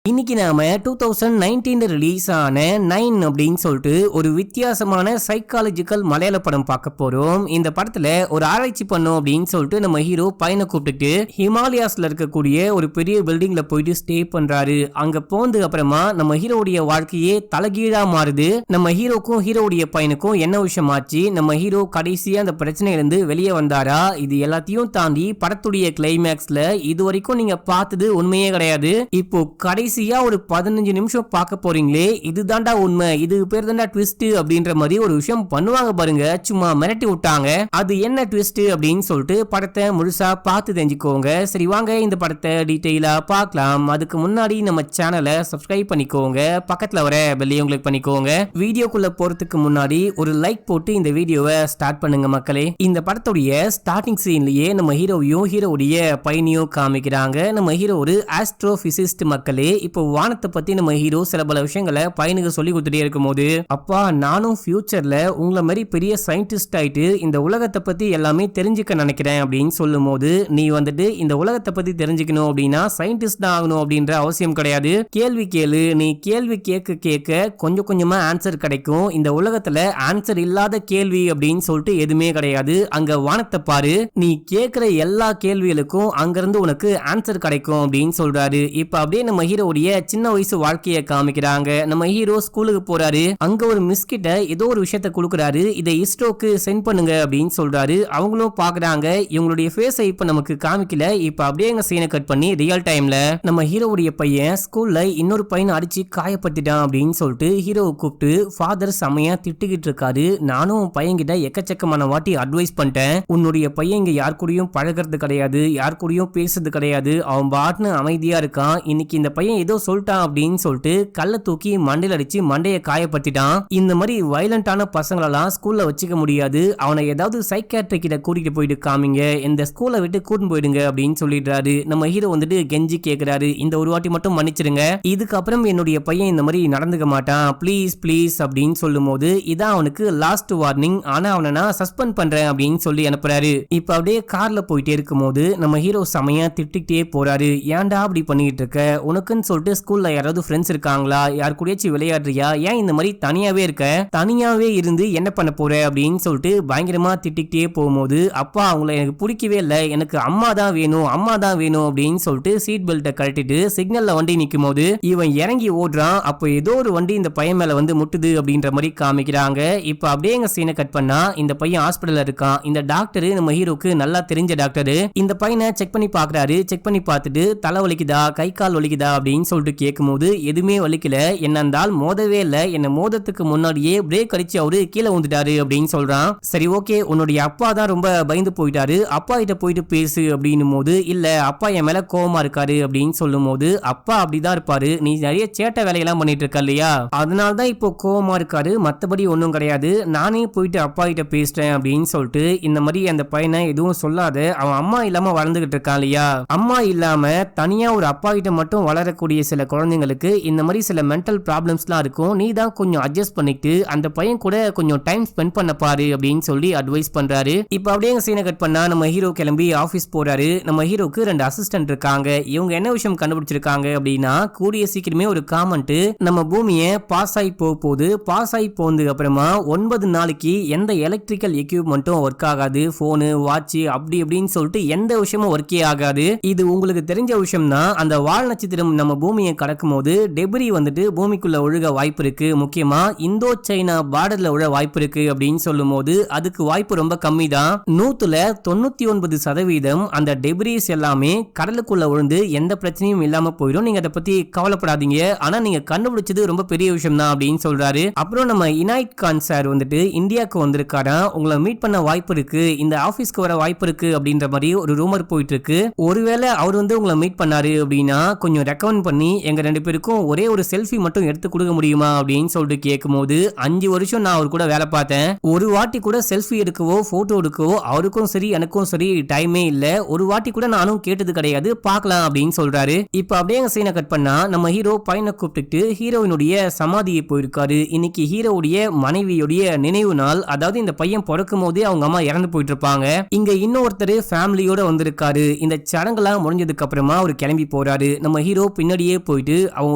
இன்னைக்கு நாம 2019 ரிலீஸ் ஆன 9 அப்படின்னு சொல்லிட்டு ஒரு வித்தியாசமான சைக்காலஜிக்கல் மலையாள படம் பார்க்க போறோம். இந்த படத்துல ஒரு ஆராய்ச்சி பண்ணும் அப்படின்னு சொல்லிட்டு நம்ம ஹீரோ பையனை கூப்பிட்டு ஹிமாலயாஸ்ல இருக்கக்கூடிய ஒரு பெரிய பில்டிங்ல போயிட்டு ஸ்டே பண்றாரு. அங்க போனது அப்புறமா நம்ம ஹீரோடைய வாழ்க்கையே தலைகீழா மாறுது. நம்ம ஹீரோக்கும் ஹீரோடைய பையனுக்கும் என்ன விஷயம் ஆச்சு, நம்ம ஹீரோ கடைசியா அந்த பிரச்சனையில இருந்து வெளியே வந்தாரா, இது எல்லாத்தையும் தாண்டி படத்துடைய கிளைமேக்ஸ்ல இது வரைக்கும் நீங்க பார்த்தது உண்மையே கிடையாது. இப்போ கடைசியா ஒரு 15 நிமிஷம் பார்க்க போறீங்களே, இதுதான்டா உண்மை, இது பேர் தான்டா ட்விஸ்ட் அப்படின்ற மாதிரி ஒரு விஷயம் பண்ணுவாங்க பாருங்க, சும்மா மிரட்டி விட்டாங்க. அது என்ன ட்விஸ்ட் அப்படின்னு சொல்லிட்டு படத்தை முழுசா பார்த்து தெரிஞ்சுக்கோங்க. சரி வாங்க இந்த படத்தை டீடைலா பார்க்கலாம். அதுக்கு முன்னாடி நம்ம சேனலை சப்ஸ்கிரைப் பண்ணிக்கோங்க, பக்கத்துல வர பெல்லையும் கிளிக் பண்ணிக்கோங்க. வீடியோக்குள்ள போறதுக்கு முன்னாடி ஒரு லைக் போட்டு இந்த வீடியோவை ஸ்டார்ட் பண்ணுங்க மக்களே. இந்த படத்துடைய ஸ்டார்டிங் சீன்லயே நம்ம ஹீரோவையும் ஹீரோவுடைய பையனையும் காமிக்கிறாங்க. நம்ம ஹீரோ ஒரு ஆஸ்ட்ரோபிசிஸ்ட் மக்களே. இப்போ வானத்தை பத்தி நம்ம ஹீரோ சில பல விஷயங்களை பையனுக்கு சொல்லி கொடுத்துட்டே இருக்கும் போது, அப்பா நானும் ஃபியூச்சர்ல உங்களை மாதிரி பெரிய சயின்டிஸ்ட் ஆயிட்டு இந்த உலகத்தை பத்தி எல்லாமே தெரிஞ்சுக்க நினைக்கிறேன் அப்படின்னு சொல்லும் போது, நீ வந்துட்டு இந்த உலகத்தை பத்தி தெரிஞ்சுக்கணும் அப்படின்னா சயின்டிஸ்ட் தான் ஆகணும் அப்படின்ற அவசியம் கிடையாது. கேள்வி கேளு, நீ கேள்வி கேட்க கேட்க கொஞ்சம் கொஞ்சமா ஆன்சர் கிடைக்கும். இந்த உலகத்துல ஆன்சர் இல்லாத கேள்வி அப்படின்னு சொல்லிட்டு எதுவுமே கிடையாது. அங்க வானத்தை பாரு, நீ கேட்கிற எல்லா கேள்விகளுக்கும் அங்கிருந்து உனக்கு ஆன்சர் கிடைக்கும் அப்படின்னு சொல்றாரு. இப்ப அப்படியே நம்ம ஹீரோடைய சின்ன வயசு வாழ்க்கையை காமிக்கிறாங்க. நம்ம ஹீரோ ஸ்கூலுக்கு போறாரு. அங்க ஒரு மிஸ் கிட்ட ஏதோ ஒரு விஷயத்தை கொடுக்குறாரு. இதை இஸ்ரோக்கு சென்ட் பண்ணுங்க அப்படின்னு சொல்றாரு. அவங்களும் பாக்குறாங்க. இவங்களுடைய ஃபேஸை இப்ப நமக்கு காமிக்கல. இப்ப அப்படியே எங்க சீனை கட் பண்ணி ரியல் டைம்ல நம்ம ஹீரோவுடைய பையன் ஸ்கூல்ல இன்னொரு பையனை அடிச்சு காயப்பட்டுட்டான் அப்படின்னு சொல்லிட்டு ஹீரோவை கூப்பிட்டு ஃபாதர் செமையா திட்டுக்கிட்டு இருக்காரு. நானும் பையன் கிட்ட எக்கச்சக்கமான வாட்டி அட்வைஸ் பண்ணிட்டேன், உன்னுடைய பையன் இங்க யார் கூடயும் பழகிறது கிடையாது, யார் கூடயும் பேசுறது கிடையாது, அவன் பாட்னு அமைதியா இருக்கான். இன்னைக்கு இந்த பையன் ஏதோ சொல்லிட்டான் அப்படின்னு சொல்லிட்டு கல்ல தூக்கி மண்டையில அடிச்சு மண்டையை காயப்பட்டுட்டான். இந்த மாதிரி வயலண்டான பசங்களெல்லாம் ஸ்கூல்ல வச்சுக்க முடியாது, அவனை ஏதாவது சைக்காட்ரிக் கிட்ட கூட்டிட்டு போயிட்டு காமிங்க, இந்த ஸ்கூலை விட்டு கூட்டிட்டு போயிடுங்க அப்படின்னு சொல்லிடுறாரு. நம்ம ஹீரோ வந்துட்டு கெஞ்சி கேட்கிறாரு, இந்த ஒரு வாட்டி மட்டும் மன்னிச்சிருங்க, இதுக்கப்புறம் என்னுடைய பையன் இந்த மாதிரி நடந்துக்க மாட்டான், ப்ளீஸ் ப்ளீஸ் அப்படின்னு சொல்லும் போது, இதான் அவனுக்கு லாஸ்ட் வார்னிங், ஆனா அவனை நான் சஸ்பெண்ட் பண்றேன் அப்படின்னு சொல்லி அனுப்புறாரு. இப்ப அப்படியே கார்ல போயிட்டே இருக்கும் போது நம்ம ஹீரோ செமையா திட்டிகிட்டே போறாரு. ஏன்டா அப்படி பண்ணிட்டு இருக்க, உனக்குன்னு சொல்லிட்டு ஸ்கூல்ல யாராவது ஃப்ரெண்ட்ஸ் இருக்காங்களா, யார் கூடயாச்சும் விளையாடுறியா, ஏன் இந்த மாதிரி தனியாவே இருக்க, தனியாவே இருந்து என்ன பண்ண போற அப்படின்னு சொல்லிட்டு பயங்கரமா திட்டிக்கிட்டே போகும்போது, அப்பா அவங்கள எனக்கு பிடிக்கவே இல்லை, எனக்கு அம்மா தான் வேணும், அம்மா தான் வேணும் அப்படின்னு சொல்லிட்டு சீட் பெல்ட்டை கழட்டிட்டு சிக்னல்ல வண்டி நிற்கும் போது இவன் இறங்கி ஓடுறான். அப்போ ஏதோ ஒரு வண்டி இந்த பையன் மேல வந்து முட்டுது அப்படின்ற மாதிரி காமிக்கிறாங்க. இப்ப அப்படியே எங்க சீனை கட் பண்ணா இந்த பையன் ஹாஸ்பிட்டல்ல இருக்கான். இந்த டாக்டர் நம்ம ஹீரோக்கு நல்லா தெரிஞ்ச டாக்டர். இந்த பையனை செக் பண்ணி பாக்குறாரு. செக் பண்ணி பார்த்துட்டு தலை வலிக்குதா கை கால் வலிக்குதா அப்படின்னு சொல்லிட்டு கேட்கும்போது எதுவுமே வலிக்கல, என்னந்தால் மோதவே இல்லை, என்ன மோதத்துக்கு முன்னாடியே பிரேக் அடிச்சு அவரு கீழே வந்துட்டாரு அப்படின்னு சொல்றான். சரி ஓகே, உன்னுடைய அப்பா தான் ரொம்ப பயந்து போயிட்டாரு, அப்பா கிட்ட போயிட்டு பேசு அப்படின்னும் போது, இல்ல அப்பா என் மேல கோவமா இருக்காரு அப்படின்னு சொல்லும் போது, அப்பா அப்படிதான் இருப்பாரு, நீ நிறைய சேட்டை வேலையெல்லாம் பண்ணிட்டு இருக்க இல்லையா, அதனால்தான் இப்போ கோவமா இருக்காரு, மத்தபடி ஒன்னும் கிடையாது, நானே போயிட்டு அப்பா கிட்ட பேசுறேன் அப்படின்னு சொல்லிட்டு இந்த மாதிரி அந்த பையனை எதுவும் சொல்லாத, அவன் அம்மா இல்லாம வளர்ந்துகிட்டு இருக்கான் இல்லையா, அம்மா இல்லாம தனியா ஒரு அப்பா கிட்ட மட்டும் வளரக்கூடிய சில குழந்தைங்களுக்கு இந்த மாதிரி சில மென்டல் ப்ராப்ளம்ஸ்லாம் இருக்கும், நீ தான் கொஞ்சம் அட்ஜஸ்ட் பண்ணிட்டு அந்த பையன் கூட கொஞ்சம் டைம் ஸ்பெண்ட் பண்ண பாரு அப்படின்னு சொல்லி அட்வைஸ் பண்றாரு. இப்ப அப்படியே சீனை கட் பண்ணா நம்ம ஹீரோ கிளம்பி ஆபீஸ் போறாரு. நம்ம ஹீரோக்கு 2 அசிஸ்டன்ட் இருக்காங்க. இவங்க என்ன விஷயம் கண்டுபிடிச்சிருக்காங்க அப்படின்னா, கூடிய சீக்கிரமே ஒரு காமெண்ட், நம்ம பூமியை பாஸ் ஆகி போகுது, பாஸ் ஆகி போனதுக்கு அப்புறமா 9 நாளைக்கு எந்த எலக்ட்ரிக்கல் எக்யூப்மெண்ட்டும் ஒர்க் ஆகாது, போனு வாட்ச் அப்படி அப்படின்னு சொல்லிட்டு எந்த விஷயமும் ஒர்க்கே ஆகாது. இது உங்களுக்கு தெரிஞ்ச விஷயம் தான். அந்த வால் நட்சத்திரம் நம்ம பூமியை கடக்கும் போது டெபிரி வந்துட்டு பூமிக்குள்ள ஒழுக வாய்ப்பு இருக்கு, முக்கியமா இந்தோ சைனா பார்டர்ல உள்ள வாய்ப்பு இருக்கு அப்படின்னு சொல்லும் போது அதுக்கு வாய்ப்பு ரொம்ப கம்மி தான். 99% அந்த டெபிரிஸ் எல்லாமே கடலுக்குள்ள விழுந்து எந்த பிரச்சனையும் இல்லாம போயிடும், நீங்க அதை பத்தி கவலைப்படாதீங்க, ஆனா நீங்க கண்டுபிடிச்சது ரொம்ப பெரிய விஷயம் தான் அப்படின்னு சொல்றாரு. அப்புறம் நம்ம இனாயத் கான் சார் வந்துட்டு இந்தியாவுக்கு வந்திருக்காரா, உங்களை மீட் பண்ண வாய்ப்பு இருக்கு, இந்த ஆபீஸ்க்கு வர வாய்ப்பு இருக்கு அப்படின்ற மாதிரி ஒரு ரூமர் போயிட்டு இருக்கு. ஒருவேளை அவர் வந்து உங்களை மீட் பண்ணாரு அப்படின்னா கொஞ்சம் ரெக்கமெண்ட் பண்ணி எங்க 2 பேருக்கும் ஒரே ஒரு செல்ஃபி மட்டும் எடுத்து கொடுக்க முடியுமா அப்படின்னு சொல்லிட்டு கேட்கும்போது, 5 வருஷம் நான் அவர் கூட வேலை பார்த்தேன், ஒரு வாட்டி கூட செல்ஃபி எடுக்கவோ போட்டோ எடுக்கவோ அவருக்கும் சரி எனக்கும் சரி டைமே இல்ல, ஒரு வாட்டி கூட நானும் கேட்டது கிடையாது, பார்க்கலாம் அப்படின்னு சொல்றாரு. இப்ப அப்படியே சீனை கட் பண்ணா நம்ம ஹீரோ பையனை கூப்பிட்டு ஹீரோயினுடைய சமாதியை போயிருக்காரு. இன்னைக்கு ஹீரோவுடைய மனைவியுடைய நினைவு நாள், அதாவது இந்த பையன் பிறக்கும் போதே அவங்க அம்மா இறந்து போயிட்டு இருப்பாங்க. இங்க இன்னொருத்தர் ஃபேமிலியோட வந்திருக்காரு. இந்த சடங்கெல்லாம் முடிஞ்சதுக்கு அப்புறமா அவர் கிளம்பி போறாரு. நம்ம ஹீரோ பின்னாடி முன்னாடியே போயிட்டு அவன்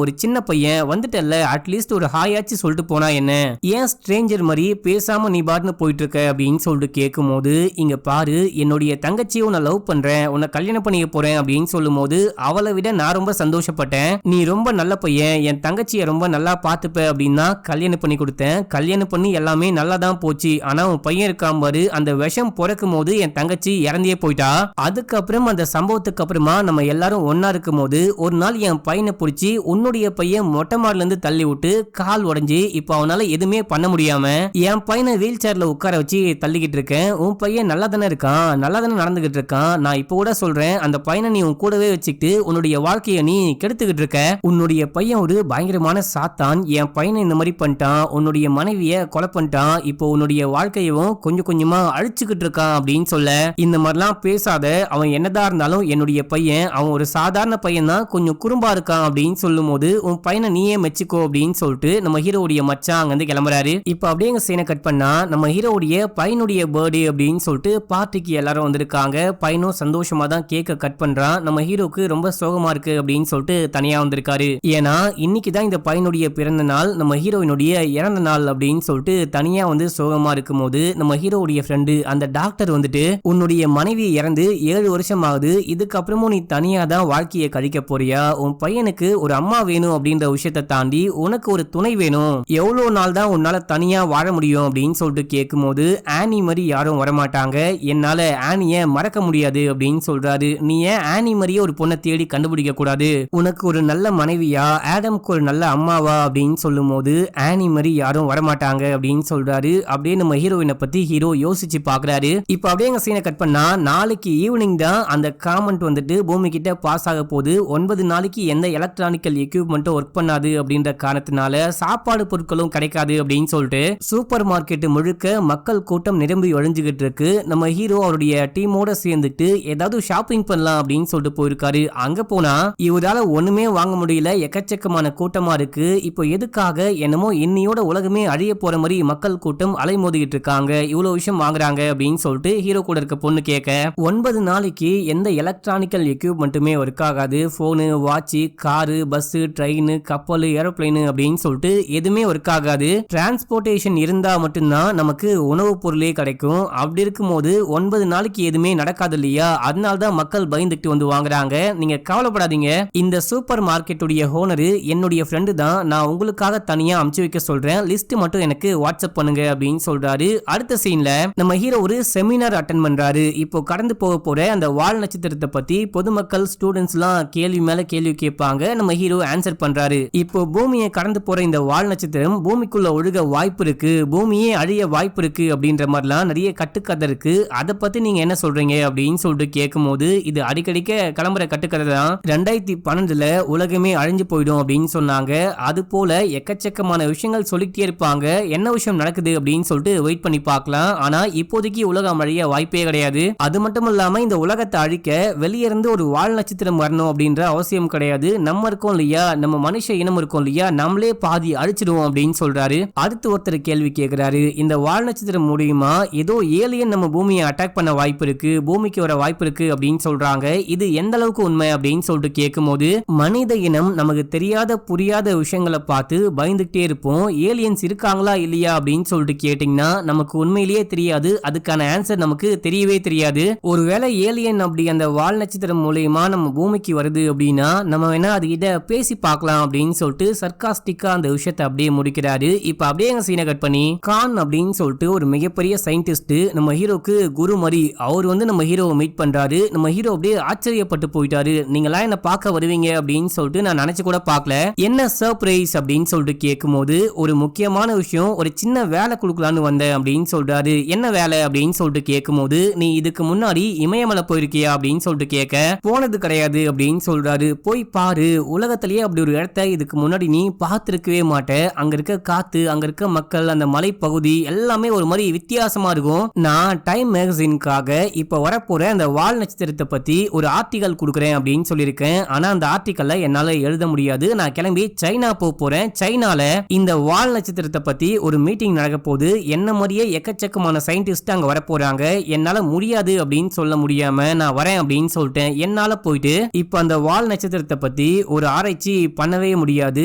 ஒரு சின்ன பையன் வந்துட்டல்ல அட்லீஸ்ட் ஒரு ஹாயாச்சு சொல்லிட்டு போனா என்ன, ஏன் ஸ்ட்ரேஞ்சர் மாதிரி பேசாம நீ பாட்டுன்னு போயிட்டு இருக்க அப்படின்னு சொல்லிட்டு கேட்கும் போது, இங்க பாரு என்னுடைய தங்கச்சியை உன்னை லவ் பண்றேன், உன்னை கல்யாணம் பண்ணிக்க போறேன் அப்படின்னு சொல்லும் போது அவளை விட நான் ரொம்ப சந்தோஷப்பட்டேன். நீ ரொம்ப நல்ல பையன், என் தங்கச்சியை ரொம்ப நல்லா பாத்துப்ப அப்படின்னா கல்யாணம் பண்ணி கொடுத்தேன். கல்யாணம் பண்ணி எல்லாமே நல்லா தான் போச்சு. ஆனா உன் பையன் இருக்கான் பாரு, அந்த விஷம் பிறக்கும் போது என் தங்கச்சி இறந்தே போயிட்டா. அதுக்கப்புறம் அந்த சம்பவத்துக்கு அப்புறமா நம்ம எல்லாரும் ஒன்னா இருக்கும் போது ஒரு நாள் என் பையனை பிடிச்சி உன்னுடைய பையன் மொட்டை மாடல இருந்து தள்ளி விட்டு கால் உடைஞ்சு இப்ப அவனால எதுவுமே பண்ண முடியாம என் பையனை வீல் சேர்ல உட்கார வச்சு தள்ளிக்கிட்டு இருக்கேன். உன் பையன் நல்லா தானே இருக்கான், நல்லா தானே நடந்துகிட்டு இருக்கான். நான் இப்ப கூட சொல்றேன், அந்த பையனை நீ உன் கூடவே வச்சுக்கிட்டு உன்னுடைய வாழ்க்கையை நீ கெடுத்துக்கிட்டு இருக்க. உன்னுடைய பையன் ஒரு பயங்கரமான சாத்தான், என் பையனை இந்த மாதிரி பண்ணிட்டான், உன்னுடைய மனைவிய கொலை பண்ணிட்டான், இப்போ உன்னுடைய வாழ்க்கையவும் கொஞ்சம் கொஞ்சமா அழிச்சுக்கிட்டு இருக்கான் அப்படின்னு சொல்ல, இந்த மாதிரிலாம் பேசாத, அவன் என்னதான் இருந்தாலும் என்னுடைய பையன், அவன் ஒரு சாதாரண பையன் தான், கொஞ்சம் குறும்பா இருக்கான் அப்படின்னு சொல்லும் போது உன் பையனை நீயே மெச்சுக்கோ அப்படின்னு சொல்லிட்டு நம்ம ஹீரோடைய மச்சான் அங்க இருந்து கிளம்புறாரு. இப்ப அப்படியே சீனை கட் பண்ணா நம்ம ஹீரோடைய பையனுடைய பர்த்டே அப்படின்னு சொல்லிட்டு பார்ட்டிக்கு எல்லாரும் வந்திருக்காங்க. பையனும் சந்தோஷமா தான் கேக்க கட் பண்றான். நம்ம ஹீரோக்கு ரொம்ப சோகமா இருக்கு அப்படின்னு சொல்லிட்டு தனியா வந்திருக்காரு. ஏன்னா இன்னைக்கு தான் இந்த பையனுடைய பிறந்த நாள், நம்ம ஹீரோயினுடைய இறந்த நாள் அப்படின்னு சொல்லிட்டு தனியா வந்து சோகமா இருக்கும் போது நம்ம ஹீரோடைய ஃப்ரெண்டு அந்த டாக்டர் வந்துட்டு, உன்னுடைய மனைவி இறந்து 7 வருஷம் ஆகுது, இதுக்கப்புறமும் நீ தனியா தான் வாழ்க்கையை கழிக்க போறியா, உன் பையனுக்கு ஒரு அம்மா வேணும் அப்படின்ற விஷயத்தை தாண்டி உனக்கு ஒரு துணை வேணும், எவ்வளவு நாள் தான் உன்னால தனியா வாழ முடியும் அப்படின்னு சொல்லிட்டு கேட்கும் போது, ஆனி மாதிரி யாரும் வரமாட்டாங்க, என்னால ஆனிய மறக்க முடியாது அப்படின்னு சொல்றாரு. நீ ஏன் ஆனி மாதிரியே ஒரு பொண்ணை தேடி கண்டுபிடிக்க கூடாது, உனக்கு ஒரு நல்ல மனைவியா, ஆடம்க்கு ஒரு நல்ல அம்மாவா அப்படின்னு சொல்லும் போது ஆனி மாதிரி யாரும் வரமாட்டாங்க அப்படின்னு சொல்றாரு. அப்படியே நம்ம ஹீரோயினை பத்தி ஹீரோ யோசிச்சு பாக்குறாரு. இப்ப அப்படியே எங்க சீனை கட் பண்ணா நாளைக்கு ஈவினிங் தான் அந்த காமெண்ட் வந்துட்டு பூமி கிட்ட பாஸ் ஆக போகுது. 9 நாளைக்கு எந்த எலக்ட்ரானிக்கல் எக்யூப்மெண்ட்டும் ஒர்க் பண்ணாது அப்படின்ற காரணத்தினால சாப்பாடு பொருட்களும் கிடைக்காது அப்படின்னு சொல்லிட்டு சூப்பர் மார்க்கெட் முழுக்க மக்கள் கூட்டம் நிரம்பி ஒழிஞ்சுகிட்டு இருக்கு. நம்ம ஹீரோ அவருடைய டீமோட சேர்ந்துட்டு ஏதாவது ஷாப்பிங் பண்ணலாம் அப்படின்னு சொல்லிட்டு போயிருக்காரு. அங்க போனா இவரால ஒண்ணுமே வாங்க முடியல, எக்கச்சக்கமான கூட்டமா இருக்கு. இப்போ எதுக்காக என்னமோ இன்னையோட உலகமே அழிய போற மாதிரி மக்கள் கூட்டம் அலைமோதிக்கிட்டு இருக்காங்க, இவ்வளவு விஷயம் வாங்குறாங்க அப்படின்னு சொல்லிட்டு ஹீரோ கூட இருக்க பொண்ணு கேட்க, 9 நாளைக்கு எந்த எலக்ட்ரானிக்கல் எக்யூப்மெண்ட்டுமே ஒர்க் ஆகாது, போனு, வாட்ச், காரு, பஸ், ட்ரெயின், கப்பல், ஏரோப்ளைன் அப்படின்னு சொல்லிட்டு எதுவுமே ஒர்க் ஆகாது, டிரான்ஸ்போர்டேஷன் இருந்தா மட்டும்தான் நமக்கு உணவு பொருளே கிடைக்கும். அப்படி இருக்கும் போது 9 நாளைக்கு எதுவுமே நடக்காது இல்லையா, அதனால தான் மக்கள் பயந்துட்டு வந்து வாங்குறாங்க. நீங்க கவலைப்படாதீங்க, இந்த சூப்பர் மார்க்கெட்டுடைய ஓனர் என்னுடைய ஃப்ரெண்டு தான், நான் உங்களுக்காக தனியா அமுச்சு வைக்க சொல்றேன், லிஸ்ட் மட்டும் எனக்கு வாட்ஸ்அப் பண்ணுங்க அப்படின்னு சொல்றாரு. அடுத்த சீன்ல நம்ம ஹீரோ ஒரு செமினார் அட்டெண்ட் பண்றாரு. இப்போ கடந்து போக போற அந்த வால் நட்சத்திரத்தை பத்தி பொதுமக்கள் ஸ்டூடெண்ட்ஸ் எல்லாம் கேள்வி மேல கேள்வி கேட்பாங்க. நம்ம ஹீரோ ஆன்சர் பண்றாரு. இப்போ பூமியை கடந்து போற இந்த வால் நட்சத்திரம் பூமிக்குள்ள ஒழுக வாய்ப்பு இருக்கு, பூமியே அழிய வாய்ப்பு இருக்கு அப்படின்ற மாதிரிலாம் நிறைய கட்டுக்கதை இருக்கு, அதை பத்தி நீங்க என்ன சொல்றீங்க அப்படின்னு சொல்லிட்டு கேட்கும் போது, இது அடிக்கடிக்க கிளம்புற கட்டுக்கதை தான், 2012 உலகமே அழிஞ்சு போயிடும் அப்படின்னு சொன்னாங்க, அது போல எக்கச்சக்கமான விஷயங்கள் சொல்லிட்டே இருப்பாங்க, என்ன விஷயம் நடக்குது அப்படின்னு சொல்லிட்டு வெயிட் பண்ணி பார்க்கலாம். ஆனா இப்போதைக்கு உலகம் அழிய வாய்ப்பே கிடையாது. அது மட்டும் இல்லாம இந்த உலகத்தை அழிக்க வெளியே இருந்து ஒரு வால் நட்சத்திரம் வரணும் அப்படின்ற அவசியம் கிடையாது, நம்ம இருக்கோம் இல்லையா, நம்ம மனுஷ இனம் இருக்கோம் இல்லையா, நம்மளே பாதி அழிச்சிடுவோம் அப்படின்னு சொல்றாரு. அடுத்து ஒருத்தர் கேள்வி கேட்கிறாரு, இந்த வால் நட்சத்திரம் மூலியமா ஏதோ ஏலியன் நம்ம பூமியை அட்டாக் பண்ண வாய்ப்பு இருக்கு, பூமிக்கு வர வாய்ப்பு இருக்கு அப்படின்னு சொல்றாங்க, இது எந்த அளவுக்கு உண்மை அப்படின்னு சொல்லிட்டு கேட்கும் போது, மனித இனம் நமக்கு தெரியாத புரியாத விஷயங்களை பார்த்து பயந்துகிட்டே இருப்போம், ஏலியன்ஸ் இருக்காங்களா இல்லையா அப்படின்னு சொல்லிட்டு கேட்டீங்கன்னா நமக்கு உண்மையிலேயே தெரியாது, அதுக்கான ஆன்சர் நமக்கு தெரியவே தெரியாது. ஒருவேளை ஏலியன் அப்படி அந்த வால் நட்சத்திரம் மூலியமா நம்ம பூமிக்கு வருது அப்படின்னா நம்ம வேணா அதுகிட்ட பேசி பார்க்கலாம் அப்படின்னு சொல்லிட்டு சர்காஸ்டிக்கா அந்த விஷயத்தை அப்படியே முடிக்கிறாரு. இப்ப அப்படியே எங்க சீனை கட் பண்ணி கான் அப்படின்னு சொல்லிட்டு ஒரு மிகப்பெரிய சயின்டிஸ்ட் நம்ம ஹீரோக்கு குரு மாதிரி, அவர் வந்து நம்ம ஹீரோவை மீட் பண்றாரு. நம்ம ஹீரோ அப்படியே ஆச்சரியப்பட்டு போயிட்டாரு, நீங்களா என்ன பார்க்க வருவீங்க அப்படின்னு சொல்லிட்டு நான் நினைச்சு கூட பார்க்கல, என்ன சர்ப்ரைஸ் அப்படின்னு சொல்லிட்டு கேட்கும் போது, ஒரு முக்கியமான விஷயம், ஒரு சின்ன வேலை கொடுக்கலான்னு வந்தேன் அப்படின்னு சொல்றாரு. என்ன வேலை அப்படின்னு சொல்லிட்டு கேட்கும் போது, நீ இதுக்கு முன்னாடி இமயமலை போயிருக்கியா அப்படின்னு சொல்லிட்டு கேட்க, போனது கிடையாது அப்படின்னு சொல்றாரு. போய் பாரு, உலகத்திலேயே அப்படி ஒரு இடத்த இதுக்கு முன்னாடி நீ பார்த்திருக்கவே மாட்ட, அங்க இருக்க காத்து, அங்க இருக்க மக்கள், அந்த மலை பகுதி எல்லாமே ஒரு மாதிரி வித்தியாசமா இருக்கும். நான் டைம் மேகசினுக்காக இப்ப வரப்போற அந்த வால் நட்சத்திரத்தை பத்தி ஒரு ஆர்டிகல் கொடுக்குறேன் அப்படின்னு சொல்லியிருக்கேன், ஆனா அந்த ஆர்டிகல்ல என்னால எழுத முடியாது, நான் கிளம்பி சைனா போறேன், சைனால இந்த வால் நட்சத்திரத்தை பத்தி ஒரு மீட்டிங் நடக்க போகுது, என்ன மாதிரியே எக்கச்சக்கமான சயின்டிஸ்ட் அங்க வர போறாங்க, என்னால முடியாது அப்படின்னு சொல்ல முடியாம நான் வரேன் அப்படின்னு சொல்லிட்டேன். என்னால போயிட்டு இப்ப அந்த வால் நட்சத்திரத்தை பத்தி ஒரு ஆராய்ச்சி பண்ணவே முடியாது,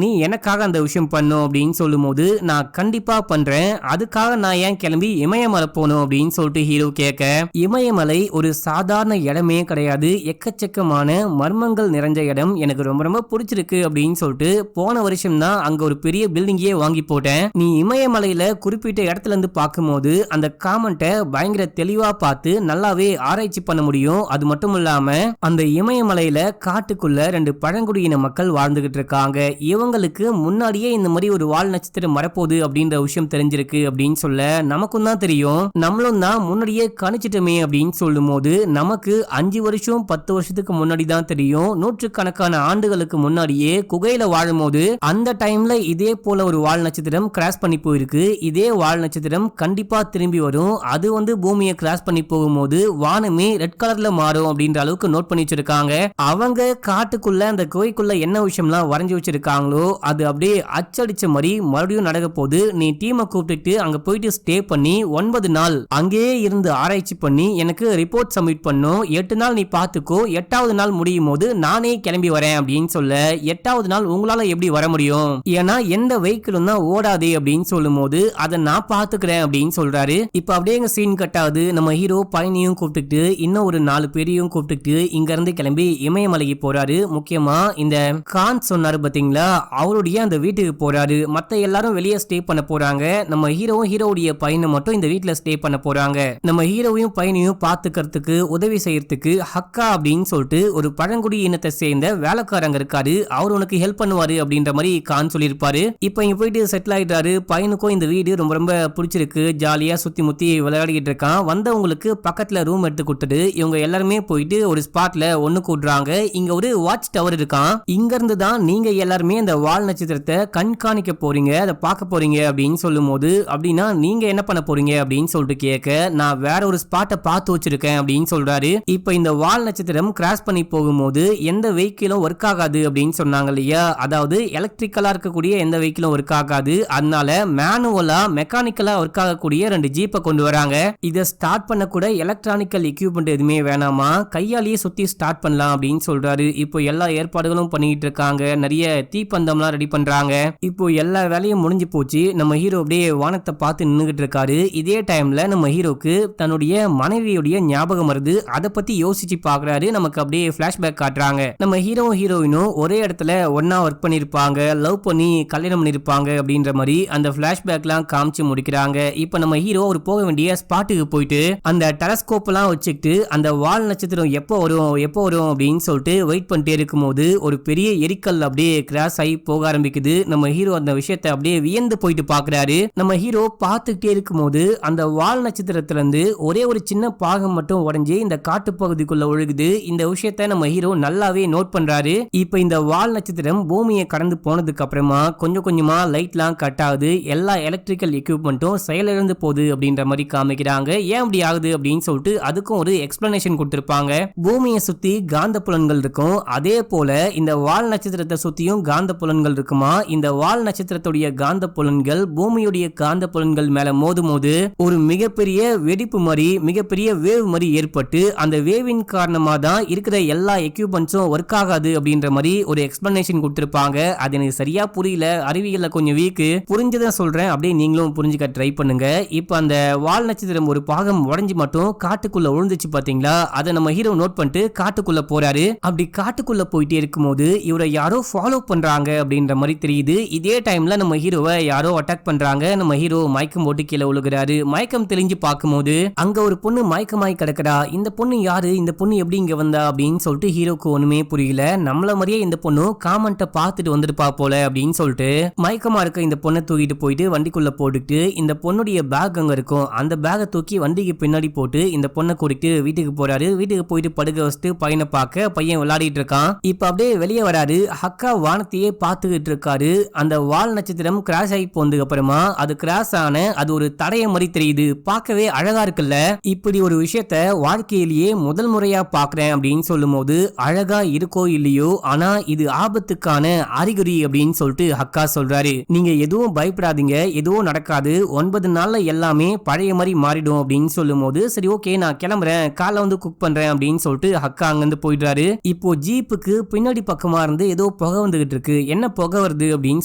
நீ எனக்காக அந்த விஷயம் பண்ணும் அப்படின்னு சொல்லும்போது நான் கண்டிப்பா பண்றேன், அதுக்காக நான் ஏன் கிளம்பி இமயமலை போகணும் அப்படின்னு சொல்லிட்டு ஹீரோ கேட்க, இமயமலை ஒரு சாதாரண இடமே கிடையாது, எக்கச்சக்கமான மர்மங்கள் நிறைஞ்ச இடம், எனக்கு ரொம்ப ரொம்ப பிடிச்சிருக்கு அப்படின்னு சொல்லிட்டு போன வருஷம் தான் அங்க ஒரு பெரிய பில்டிங்கே வாங்கி போட்டேன், நீ இமயமலையில குறிப்பிட்ட இடத்துல இருந்து பார்க்கும்போது அந்த காமெண்ட்டை பயங்கர தெளிவா பார்த்து நல்லாவே ஆராய்ச்சி பண்ண முடியும். அது மட்டும் இல்லாம அந்த இமயமலையில காட்டுக்குள்ள 2 பழங்குடியின மக்கள் வாழ்ந்துகிட்டு இருக்காங்க, இவங்களுக்கு முன்னாடியே இந்த மாதிரி ஒரு வால் நட்சத்திரம் வரப்போகுது அப்படின்ற விஷயம் தெரிஞ்சிருக்கு அப்படின்னு சொல்ல, நமக்கும் தான் தெரியும், நம்மளும் தான் முன்னாடியே கணிச்சிட்டோமே அப்படின்னு சொல்லும் போது நமக்கு 5 வருஷம் 10 வருஷத்துக்கு முன்னாடி தான் தெரியும், நூற்றுக்கணக்கான ஆண்டுகளுக்கு முன்னாடியே குகையில வாழும் போது அந்த டைம்ல இதே போல ஒரு வால் நட்சத்திரம் கிராஸ் பண்ணி போயிருக்கு, இதே வால் நட்சத்திரம் கண்டிப்பா திரும்பி வரும், அது வந்து பூமியை கிராஸ் பண்ணி போகும்போது வானமே ரெட் கலர்ல மாறும் அப்படின்ற அளவுக்கு நோட் பண்ணி வச்சிருக்காங்க. அவங்க காட்டுக்குள்ள அந்த குகைக்குள்ள என்ன விஷயம்லாம் வரைஞ்சு வச்சிருக்காங்களோ அது அப்படியே அச்சடிச்ச மாதிரி மறுபடியும் நடக்க போகுது. நீ டீமை கூப்பிட்டு அங்க போயிட்டு ஸ்டே பண்ணி 9 நாள் அங்கேயே இருந்து ஆராய்ச்சி பண்ணி எனக்கு ரிப்போர்ட் சப்மிட் பண்ணும், 8 நாள் நீ பாத்துக்கோ, 8வது நாள் முடியும் போது நானே கிளம்பி வரேன் அப்படின்னு சொல்ல, 8வது நாள் உங்களால எப்படி வர முடியும், ஏன்னா எந்த வெஹிக்கிளும் தான் ஓடாதே அப்படின்னு சொல்லும் போது அதை நான் பாத்துக்கிறேன் அப்படின்னு சொல்றாரு. இப்ப அப்படியே எங்க சீன் கட் ஆகுது, நம்ம ஹீரோ பையனையும் கூப்பிட்டு இன்னும் ஒரு 4 பேரையும் கூப்பிட்டு இங்க இருந்து கிளம்பி இமயமலைக்கு போறாரு. முக்கியமா இந்த கான் சொன்னாரு பாத்தீங்களா, அவருடைய அந்த வீட்டுக்கு போறாரு, மத்த எல்லாரும் வெளியே ஸ்டே பண்ண போறாங்க, நம்ம ஹீரோவும் ஹீரோவுடைய பையனை மட்டும் இந்த வீட்டுல ஸ்டே பண்ண போறாங்க. நம்ம ஹீரோவையும் பையனையும் பாத்துக்கிறதுக்கு உதவி செய்யறதுக்கு ஹக்கா அப்படின்னு சொல்லிட்டு ஒரு பழங்குடி இனத்தை சேர்ந்த வேலைக்காரங்க இருக்காரு, அவர் உனக்கு ஹெல்ப் பண்ணுவாரு அப்படின்ற மாதிரி கான் சொல்லியிருப்பாரு. இப்ப இங்க போயிட்டு செட்டில் ஆயிட்டாரு, பையனுக்கும் இந்த வீடு ரொம்ப ரொம்ப பிடிச்சிருக்கு, ஜாலியா சுத்தி முத்தி விளையாடிட்டு இருக்கான். வந்தவங்களுக்கு பக்கத்துல ரூம் எடுத்து கொடுத்துட்டு இவங்க எல்லாருமே போயிட்டு ஒரு ஸ்பாட்ல ஒண்ணு கூடுறாங்க. இங்க ஒரு வாட்ச் டவர் இருக்கான், இங்க இருந்து தான் நீங்க எல்லாருமே அந்த வால் நட்சத்திரத்தை கண்காணிக்க போறீங்க, அதை பார்க்க போறீங்க அப்படின்னு சொல்லும் போது, அப்படின்னா நீங்க என்ன பண்ண போறீங்க அப்படின்னு சொல்லிட்டு கேட்க, நான் வேற ஒரு ஸ்பாட்டை பார்த்து வச்சிருக்கேன் அப்படின்னு சொல்றாரு. இப்ப இந்த வால் நட்சத்திரம் கிராஸ் பண்ணி போகும்போது எந்த வெஹிக்கிளும் ஒர்க் ஆகாது அப்படின்னு சொன்னாங்க இல்லையா, அதாவது எலக்ட்ரிக்கலா இருக்கக்கூடிய எந்த வெஹிக்கிளும் ஒர்க் ஆகாது, அதனால மேனுவலா மெக்கானிக்கலா ஒர்க் ஆகக்கூடிய 2 ஜீப்பை கொண்டு வராங்க. இதை ஸ்டார்ட் பண்ண கூட எலக்ட்ரானிக்கல் எக்யூப்மெண்ட் எதுவுமே வேணாமா, கையாலேயே சுத்தி ஸ்டார்ட் பண்ணலாம் அப்படின்னு சொல்றாரு. இப்போ எல்லா ஏற்பாடுகளும் பண்ணிட்டு இருக்காங்க, நிறைய தீப்பந்தம்லாம் ரெடி பண்றாங்க. இப்போ எல்லா வேலையும் முடிஞ்சு போச்சு, நம்ம ஹீரோ அப்படியே வானத்தை பார்த்து நின்னுகிட்டு இருக்காரு. இதே டைம்ல நம்ம ஹீரோக்கு தன்னுடைய மனைவியுடைய ஞாபகம் வருது, அதை பத்தி யோசிச்சு பாக்குறாரு. நமக்கு அப்படியே பிளாஷ்பேக் காட்டுறாங்க, நம்ம ஹீரோவும் ஹீரோயினும் ஒரே இடத்துல ஒன்னா ஒர்க் பண்ணிருப்பாங்க, லவ் பண்ணி கல்யாணம் பண்ணிருப்பாங்க அப்படின்ற மாதிரி அந்த பிளாஷ்பேக்லாம் காமிச்சு முடிக்கிறாங்க. இப்ப நம்ம ஹீரோ ஒரு போக வேண்டிய ஸ்பாட்டுக்கு போயிட்டு அந்த டெலஸ்கோப் எல்லாம் வச்சுக்கிட்டு அந்த வால் நட்சத்திரம் எப்போ வரும் அப்படின்னு சொல்லிட்டு வெயிட் பண்ணிட்டே இருக்கும்போது ஒரு பெரிய எரிக்கல் அப்படியே கிராஸ் ஆகி போக ஆரம்பிக்குது. நம்ம ஹீரோ அந்த விஷயத்தை அப்படியே வியந்து போயிட்டு பாக்குறாரு. நம்ம ஹீரோ பார்த்துக்கிட்டே இருக்கும்போது அந்த வால் நட்சத்திரத்துல இருந்து ஒரே ஒரு சின்ன பாகம் மட்டும் உடைஞ்சு இந்த காட்டு பகுதிக்குள்ள ஒழுகுது. இந்த விஷயத்த நம்ம ஹீரோ நல்லாவே நோட் பண்றாரு. இப்ப இந்த வால் நட்சத்திரம் பூமியை கடந்து போனதுக்கு அப்புறமா கொஞ்சம் கொஞ்சமா லைட்லாம் கட் ஆகுது, எல்லா எலக்ட்ரிக்கல் எக்யூப்மெண்ட்டும் செயலிழந்து போகுது அப்படின்ற மாதிரி காமிக்கிறாங்க. ஏன் அப்படி ஆகுது அப்படின்னு சொல்லிட்டு அதுக்கும் ஒரு எக்ஸ்பிளனேஷன் கொடுத்திருப்பாங்க. பூமியை சுத்தி காந்த புலன்கள் இருக்கும், அதே போல இந்த வால் நட்சத்திரத்தை சுத்தியும் காந்த புலன்கள் இருக்குமா. இந்த வால் நட்சத்திரத்துடைய காந்த புலன்கள் பூமியுடைய காந்த புலன்கள் மேல மோதும் போது ஒரு மிகப்பெரிய வெடிப்பு மாதிரி மிகப்பெரிய வேவ் மாதிரி ஏற்பட்டு அந்த வேவின் காரணமா தான் இருக்கிற எல்லா எக்யூப்மெண்ட்ஸும் ஒர்க் ஆகாது அப்படின்ற மாதிரி ஒரு எக்ஸ்பிளனேஷன் கொடுத்திருப்பாங்க. அது எனக்கு சரியா புரியல, அறிவியல்ல கொஞ்சம் வீக்கு, புரிஞ்சதை சொல்றேன், அப்படியே நீங்களும் புரிஞ்சுக்க ட்ரை பண்ணுங்க. இப்ப அந்த வால் நட்சத்திரம் ஒரு பாகம் உடைஞ்சு மட்டும் காட்டுக்குள்ள விழுந்துச்சு பாத்தீங்களா, அதை நம்ம ஹீரோ நோட் பண்ணிட்டு காட்டுக்குள்ள போறாரு. அப்படி காட்டுக்குள்ள போயிட்டே இருக்கும்போது இவரை யாரோ ஃபாலோ பண்றாங்க அப்படின்ற மாதிரி தெரியுது. இதே டைம்ல நம்ம ஹீரோவை யாரோ அட்டாக் பண்றாங்க. நம்ம ஹீரோ மயக்கம் போட்டு கீழே விழுகிறாரு. மயக்கம் தெளிஞ்சு பார்க்கும்போது அங்க ஒரு பொண்ணு மயக்கமாய் கிடக்குறா. இந்த பொண்ணு யாரு, இந்த பொண்ணு எப்படி இங்க வந்தா அப்படின்னு சொல்லிட்டு ஹீரோக்கு ஒண்ணுமே புரியல. நம்மள மாதிரியே இந்த பொண்ணு காமெண்ட்டை பார்த்துட்டு வந்துருப்பா போல அப்படின்னு சொல்லிட்டு மயக்கமா இருக்க இந்த பொண்ணை தூக்கிட்டு போயிட்டு வண்டிக்குள்ள போட்டுட்டு இந்த பொண்ணுடைய பேக் அங்க இருக்கும், அந்த பேகை தூக்கி வண்டிக்கு பின்னாடி போட்டு இந்த பொண்ணை கூட்டிட்டு வீட்டுக்கு போறாரு. வீட்டுக்கு போயிட்டு படுக்க வச்சுட்டு பையனை பார்க்க பையன் விளையாடிட்டு இருக்கான். இப்ப அப்படியே வெளியே வராரு. ஹக்கா வானத்தையே பார்த்துக்கிட்டு இருக்காரு. அந்த வால் நட்சத்திரம் கிராஸ் ஆகி போனதுக்கு அப்புறமா அது கிராஸ் ஆன அது ஒரு தடைய மாதிரி தெரியுது, பார்க்கவே அழகா இருக்குல்ல. இப்படி ஒரு விஷயத்த வாழ்க்கையிலேயே முதல் முறையா பாக்குறேன் அப்படின்னு சொல்லும் போது அழகா இருக்கோ இல்லையோ, ஆனா இது ஆபத்துக்கான அறிகுறி அப்படின்னு சொல்லிட்டு ஹக்கா சொல்றாரு. நீங்க எதுவும் பயப்படாதீங்க, எதுவும் நடக்காது, 9 நாள்ல எல்லாமே பழைய மாதிரி மாறிடும் அப்படின்னு சொல்லும் போது சரி ஓகே நான் கிளம்புறேன், காலை வந்து குக் பண்றேன் அப்படின்னு சொல்லிட்டு ஹக்கா அங்கிருந்து போயிடுறாரு. இப்போ ஜீப்புக்கு வீட்டுக்கு பின்னாடி பக்கமா இருந்து ஏதோ புகை வந்துகிட்டு இருக்கு, என்ன புகை வருது அப்படின்னு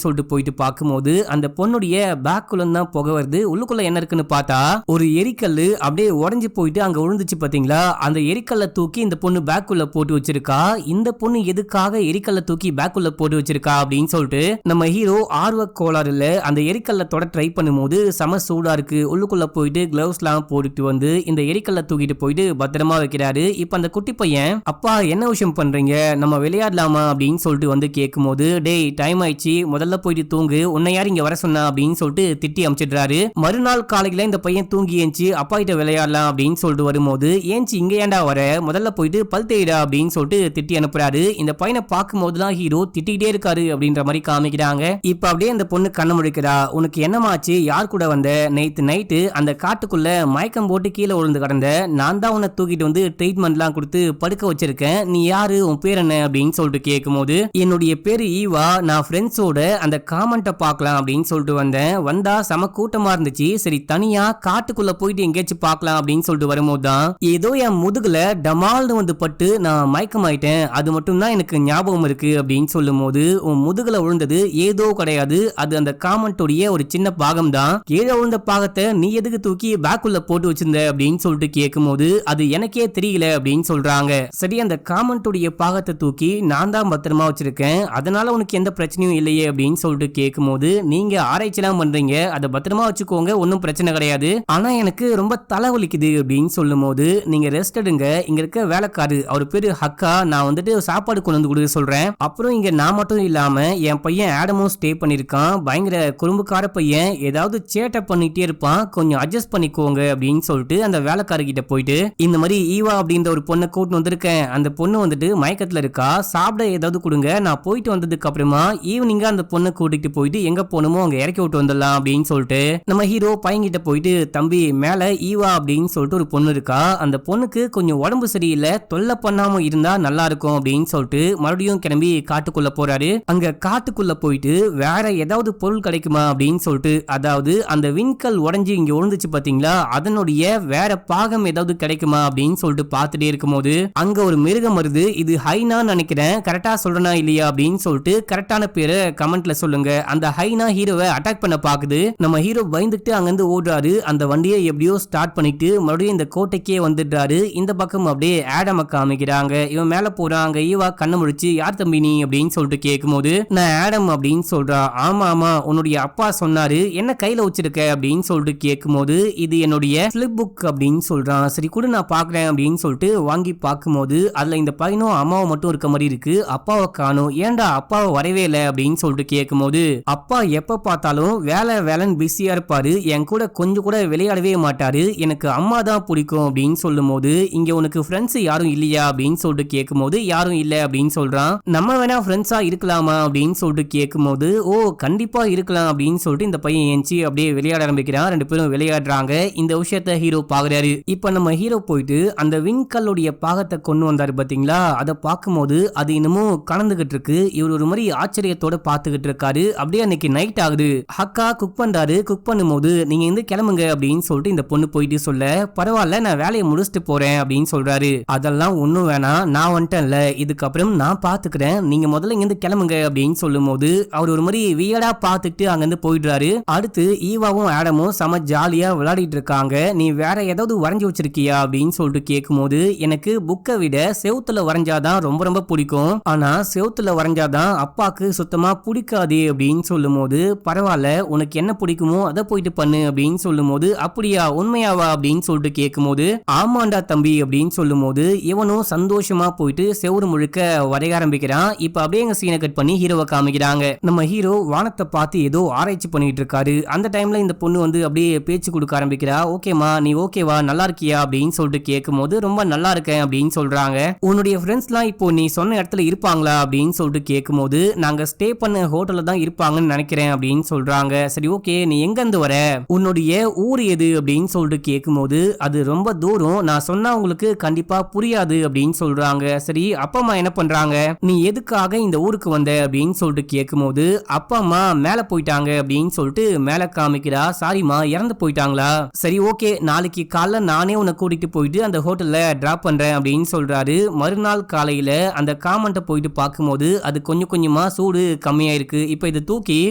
சொல்லிட்டு போயிட்டு பார்க்கும்போது அந்த பொண்ணுடைய பேக்குள்ள தான் புகை வருது. உள்ளுக்குள்ள என்ன இருக்குன்னு பார்த்தா ஒரு எரிக்கல்லு அப்படியே உடஞ்சு போயிட்டு அங்க விழுந்துச்சு பாத்தீங்களா. அந்த எரிக்கல்ல தூக்கி இந்த பொண்ணு பேக்குள்ள போட்டு வச்சிருக்கா. இந்த பொண்ணு எதுக்காக எரிக்கல்ல தூக்கி பேக்குள்ள போட்டு வச்சிருக்கா அப்படின்னு சொல்லிட்டு நம்ம ஹீரோ ஆர்வ கோளாறுல அந்த எரிக்கல்ல தொட ட்ரை பண்ணும்போது செம சூடா இருக்கு. உள்ளுக்குள்ள போயிட்டு கிளவுஸ் எல்லாம் போட்டுட்டு வந்து இந்த எரிக்கல்ல தூக்கிட்டு போயிட்டு பத்திரமா வைக்கிறாரு. இப்ப அந்த குட்டி பையன், அப்பா என்ன விஷயம் பண்றீங்க, நம்ம விளையாடலாமா அப்படின்னு சொல்லிட்டு வந்து கேட்கும்போது, டேய் டைம் ஆயிடுச்சு, முதல்ல போயிட்டு தூங்கு, உன்னை யார் இங்க வர சொன்னா அப்படின்னு சொல்லிட்டு திட்டி அமிச்சிடுறாரு. மறுநாள் காலையில இந்த பையன் தூங்கி ஏஞ்சி அப்பா கிட்ட விளையாடலாம் அப்படின்னு சொல்லிட்டு வரும்போது, ஏஞ்சி இங்க ஏன்டா வர, முதல்ல போயிட்டு பல் தேய்டா அப்படின்னு சொல்லிட்டு திட்டி அனுப்புறாரு. இந்த பையனை பார்க்கும் போதுதான் ஹீரோ திட்டிகிட்டே இருக்காரு அப்படின்ற மாதிரி காமிக்கிறாங்க. இப்ப அப்படியே அந்த பொண்ணு கண்ண முழிக்கிறா. உனக்கு என்னமாச்சு, யார் கூட வந்த, நேத்து நைட்டு அந்த காட்டுக்குள்ள மயக்கம் போட்டு கீழே விழுந்து கிடந்த, நான் தான் உன்னை தூக்கிட்டு வந்து ட்ரீட்மெண்ட்லாம் கொடுத்து படுக்க வச்சிருக்கேன், நீ யாரு, உன் பேர் என்ன அப்படின்னு சொல்லிட்டு கேட்கும்போது, என்னுடைய பேரு ஈவா, நான் ஃப்ரெண்ட்ஸோட அந்த காமெண்ட்டை பார்க்கலாம் அப்படின்னு சொல்லிட்டு வந்தேன், வந்தா செம கூட்டமா இருந்துச்சு, சரி தனியா காட்டுக்குள்ள போயிட்டு எங்கேயாச்சும் பார்க்கலாம் அப்படின்னு சொல்லிட்டு வரும்போது தான் ஏதோ என் முதுகுல டமால்னு வந்து பட்டு நான் மயக்கமாயிட்டேன், அது மட்டும் தான் எனக்கு ஞாபகம் இருக்கு அப்படின்னு சொல்லும் போது, உன் முதுகுல விழுந்தது ஏதோ கிடையாது, அது அந்த காமெண்டோடைய ஒரு சின்ன பாகம் தான், கீழே விழுந்த பாகத்தை நீ எதுக்கு தூக்கி பேக்குள்ள போட்டு வச்சிருந்த அப்படின்னு சொல்லிட்டு கேட்கும்போது, அது எனக்கே தெரியல அப்படின்னு சொல்றாங்க. சரி அந்த காமெண்டோடைய பாகத்தை தூக்கி நான் தான் பத்திரமா வச்சிருக்கேன், அதனால உனக்கு எந்த பிரச்சனையும் இல்லையே அப்படின்னு சொல்லிட்டு கேட்கும்போது, நீங்க ஆராய்ச்சிலாம் பண்றீங்க, அதை பத்திரமா வச்சுக்கோங்க, ஒன்னும் பிரச்சனை கிடையாது, ஆனா எனக்கு ரொம்ப தலைவலிக்குது அப்படின்னு சொல்லும் போது, நீங்க ரெஸ்ட் எடுங்க, இங்க இருக்க வேலைக்காரு அவர் பேரு ஹக்கா, நான் வந்துட்டு சாப்பாடு கொண்டு வந்து கொடுக்க சொல்றேன், அப்புறம் இங்க நான் மட்டும் இல்லாம என் பையன் ஆடமும் ஸ்டே பண்ணிருக்கான், பயங்கர குறும்புக்கார பையன், ஏதாவது சேட்டை பண்ணிட்டே இருப்பான், கொஞ்சம் அட்ஜஸ்ட் பண்ணிக்கோங்க அப்படின்னு சொல்லிட்டு அந்த வேலைக்கார கிட்ட போயிட்டு, இந்த மாதிரி ஈவா அப்படின்ற ஒரு பொண்ணை கூட்டு வந்திருக்கேன், அந்த பொண்ணு வந்துட்டு மயக்கத்துல இருக்கா, சாப்பிட ஏதாவது கொடுங்க, நான் போயிட்டு வந்ததுக்கு அப்புறமா ஈவினிங்கா அந்த பொண்ணை கூட்டிட்டு போயிட்டு எங்க போகணுமோ அங்க இறக்கி விட்டு வந்துடலாம் அப்படின்னு சொல்லிட்டு நம்ம ஹீரோ பையன்கிட்ட போயிட்டு, தம்பி மேல ஈவா அப்படின்னு சொல்லிட்டு ஒரு பொண்ணு இருக்கா, அந்த பொண்ணுக்கு கொஞ்சம் உடம்பு சரியில்லை, தொல்லை பண்ணாம இருந்தா நல்லா இருக்கும் அப்படின்னு சொல்லிட்டு மறுபடியும் கிளம்பி காட்டுக்குள்ள போறாரு. அங்க காட்டுக்குள்ள போயிட்டு வேற ஏதாவது பொருள் கிடைக்குமா அப்படின்னு சொல்லிட்டு, அதாவது அந்த விண்கல் உடஞ்சி இங்க விழுந்துச்சு பாத்தீங்களா, அதனுடைய வேற பாகம் ஏதாவது கிடைக்குமா அப்படின்னு சொல்லிட்டு பார்த்துட்டே இருக்கும்போது அங்க ஒரு மிருகம் வருது, இது ஹைனா நினைக்கிறேன், கரெக்டா சொல்றனா இல்லையா அப்படின்னு சொல்லிட்டு கரெக்டான பேரை கமெண்ட்ல சொல்லுங்க. அந்த ஹைனா ஹீரோவை அட்டாக் பண்ண பாக்குது. நம்ம ஹீரோ பயந்துட்டு அங்கிருந்து ஓடுறாரு. அந்த வண்டியை எப்படியோ ஸ்டார்ட் பண்ணிட்டு மறுபடியும் இந்த கோட்டைக்கே வந்துடுறாரு. இந்த பக்கம் அப்படியே ஆடம காமிக்கிறாங்க. இவன் மேல போறாங்க. ஈவா கண்ணு முடிச்சு, யார் தம்பி நீ அப்படின்னு சொல்லிட்டு கேட்கும்போது, நான் ஆடம் அப்படின்னு சொல்றா. ஆமா ஆமா உன்னுடைய அப்பா சொன்னாரு, என்ன கையில வச்சிருக்க அப்படின்னு சொல்லிட்டு கேட்கும்போது, இது என்னுடைய ஸ்லிப் புக் அப்படின்னு சொல்றான். சரி கூட நான் பாக்குறேன் அப்படின்னு சொல்லிட்டு வாங்கி பார்க்கும்போது அதுல இந்த பையனும் அம்மாவும் மட்டும் இருக்க மாதிரி இருக்கு, அப்பாவை காணும், ஏன்டா அப்பாவை வரவே இல்லை அப்படின்னு சொல்லிட்டு கேட்கும்போது, அப்பா எப்ப பார்த்தாலும் வேலை வேலைன்னு பிஸியா இருப்பாரு, என் கூட கொஞ்சம் கூட விளையாடவே மாட்டாரு, எனக்கு அம்மா தான் பிடிக்கும் அப்படின்னு சொல்லும் போது, இங்க உனக்கு ஃப்ரெண்ட்ஸ் யாரும் இல்லையா அப்படின்னு சொல்லிட்டு கேட்கும்போது, யாரும் இல்லை அப்படின்னு சொல்றான். நம்ம வேணா ஃப்ரெண்ட்ஸா இருக்கலாமா அப்படின்னு சொல்லிட்டு கேட்கும்போது, ஓ கண்டிப்பா இருக்கலாம் அப்படின்னு சொல்லிட்டு இந்த பையன் ஏஞ்சி அப்படியே விளையாட ஆரம்பிக்கிறான். ரெண்டு பேரும் விளையாடுறாங்க. இந்த விஷயத்த ஹீரோ பாக்குறாரு. இப்ப நம்ம ஹீரோ போயிட்டு அந்த விண்கல்லுடைய பாகத்தை கொண்டு வந்தாரு பாத்தீங்களா, அதை பார்க்கும்போது அது இன்னமும் கலந்துகிட்டு இருக்கு. இவர் ஒரு மாதிரி ஆச்சரியத்தோட பாத்துக்கிட்டு இருக்காரு. அப்படியே அன்னைக்கு நைட் ஆகுது. ஹக்கா குக் பண்றாரு. குக் பண்ணும்போது, நீங்க இருந்து கிளம்புங்க அப்படின்னு சொல்லிட்டு இந்த பொண்ணு போயிட்டு சொல்ல, பரவாயில்ல நான் வேலையை முடிச்சுட்டு போறேன் அப்படின்னு சொல்றாரு. அதெல்லாம் ஒண்ணும் வேணாம், நான் வந்துட்டேன்ல, இதுக்கப்புறம் நான் பாத்துக்கிறேன், நீங்க முதல்ல இங்க இருந்து கிளம்புங்க அப்படின்னு சொல்லும் போது அவர் ஒரு மாதிரி வியடா பாத்துட்டு அங்கிருந்து போயிடுறாரு. அடுத்து ஈவாவும் ஆடமும் செம ஜாலியா விளையாடிட்டு இருக்காங்க. நீ வேற ஏதாவது வரைஞ்சி வச்சிருக்கியா அப்படின்னு சொல்லிட்டு கேட்கும்போது, எனக்கு புக்கை விட செவுத்துல வரைஞ்சாதான் ரொம்ப ரொம்ப பிடிக்கும், ஆனா செவுத்துல வரைஞ்சாதான் அப்பாக்கு சுத்தமா பிடிக்காது அப்படின்னு சொல்லும் போது, பரவாயில்ல உனக்கு என்ன பிடிக்குமோ அதை போயிட்டு பண்ணு அப்படின்னு சொல்லும் போது, அப்படியா உண்மையாவா அப்படின்னு சொல்லிட்டு கேட்கும்போது, ஆமாண்டா தம்பி அப்படின்னு சொல்லும் போது இவனும் சந்தோஷமா போயிட்டு செவுறு முழுக்க வரைய ஆரம்பிக்கிறான். இப்ப அப்படியே எங்க சீனை கட் பண்ணி ஹீரோவை காமிக்கிறாங்க. நம்ம ஹீரோ வானத்தை பார்த்து ஏதோ ஆராய்ச்சி பண்ணிட்டு இருக்காரு. அந்த டைம்ல இந்த பொண்ணு வந்து அப்படியே பேச்சு கொடுக்க ஆரம்பிக்கிறா. ஓகேமா நீ ஓகேவா, நல்லா இருக்கியா அப்படின்னு சொல்லிட்டு கேட்கும்போது, ரொம்ப நல்லா இருக்கேன் அப்படின்னு சொல்றாங்க. உன்னுடைய ஃப்ரெண்ட்ஸ்லாம் இப்போ நீ சொன்ன இடத்துல இருப்பாங்களா அப்படின்னு சொல்லிட்டு கேட்கும்போது, நாங்க ஸ்டே பண்ண ஹோட்டல்ல தான் இருப்பாங்கன்னு நினைக்கிறேன் அப்படின்னு சொல்றாங்க. சரி ஓகே நீ எங்க இருந்து வர, உன்னுடைய ஊர் எது அப்படின்னு சொல்லிட்டு கேட்கும்போது, அது ரொம்ப தூரம், நான் சொன்னா உங்களுக்கு கண்டிப்பா புரியாது அப்படின்னு சொல்றாங்க. சரி அப்பா அம்மா என்ன பண்றாங்க, நீ எதுக்காக இந்த ஊருக்கு வந்த அப்படின்னு சொல்லிட்டு கேட்கும்போது, அப்பா அம்மா மேல போயிட்டாங்க அப்படின்னு சொல்லிட்டு மேல காமிக்கிறா. சாரிமா இறந்து போயிட்டாங்களா, சரி ஓகே நாளைக்கு காலைல நானே உன்னை கூட்டிட்டு போயிட்டு அந்த ஹோட்டல்ல டிராப் பண்றேன் அப்படின்னு சொல்றாரு. மறுநாள் காலையில அந்த காமெண்ட்டை போயிட்டு பார்க்கும்போது அது கொஞ்சம் கொஞ்சமா சூடு கம்மியாயிருக்கு. இப்ப இதை தூக்கி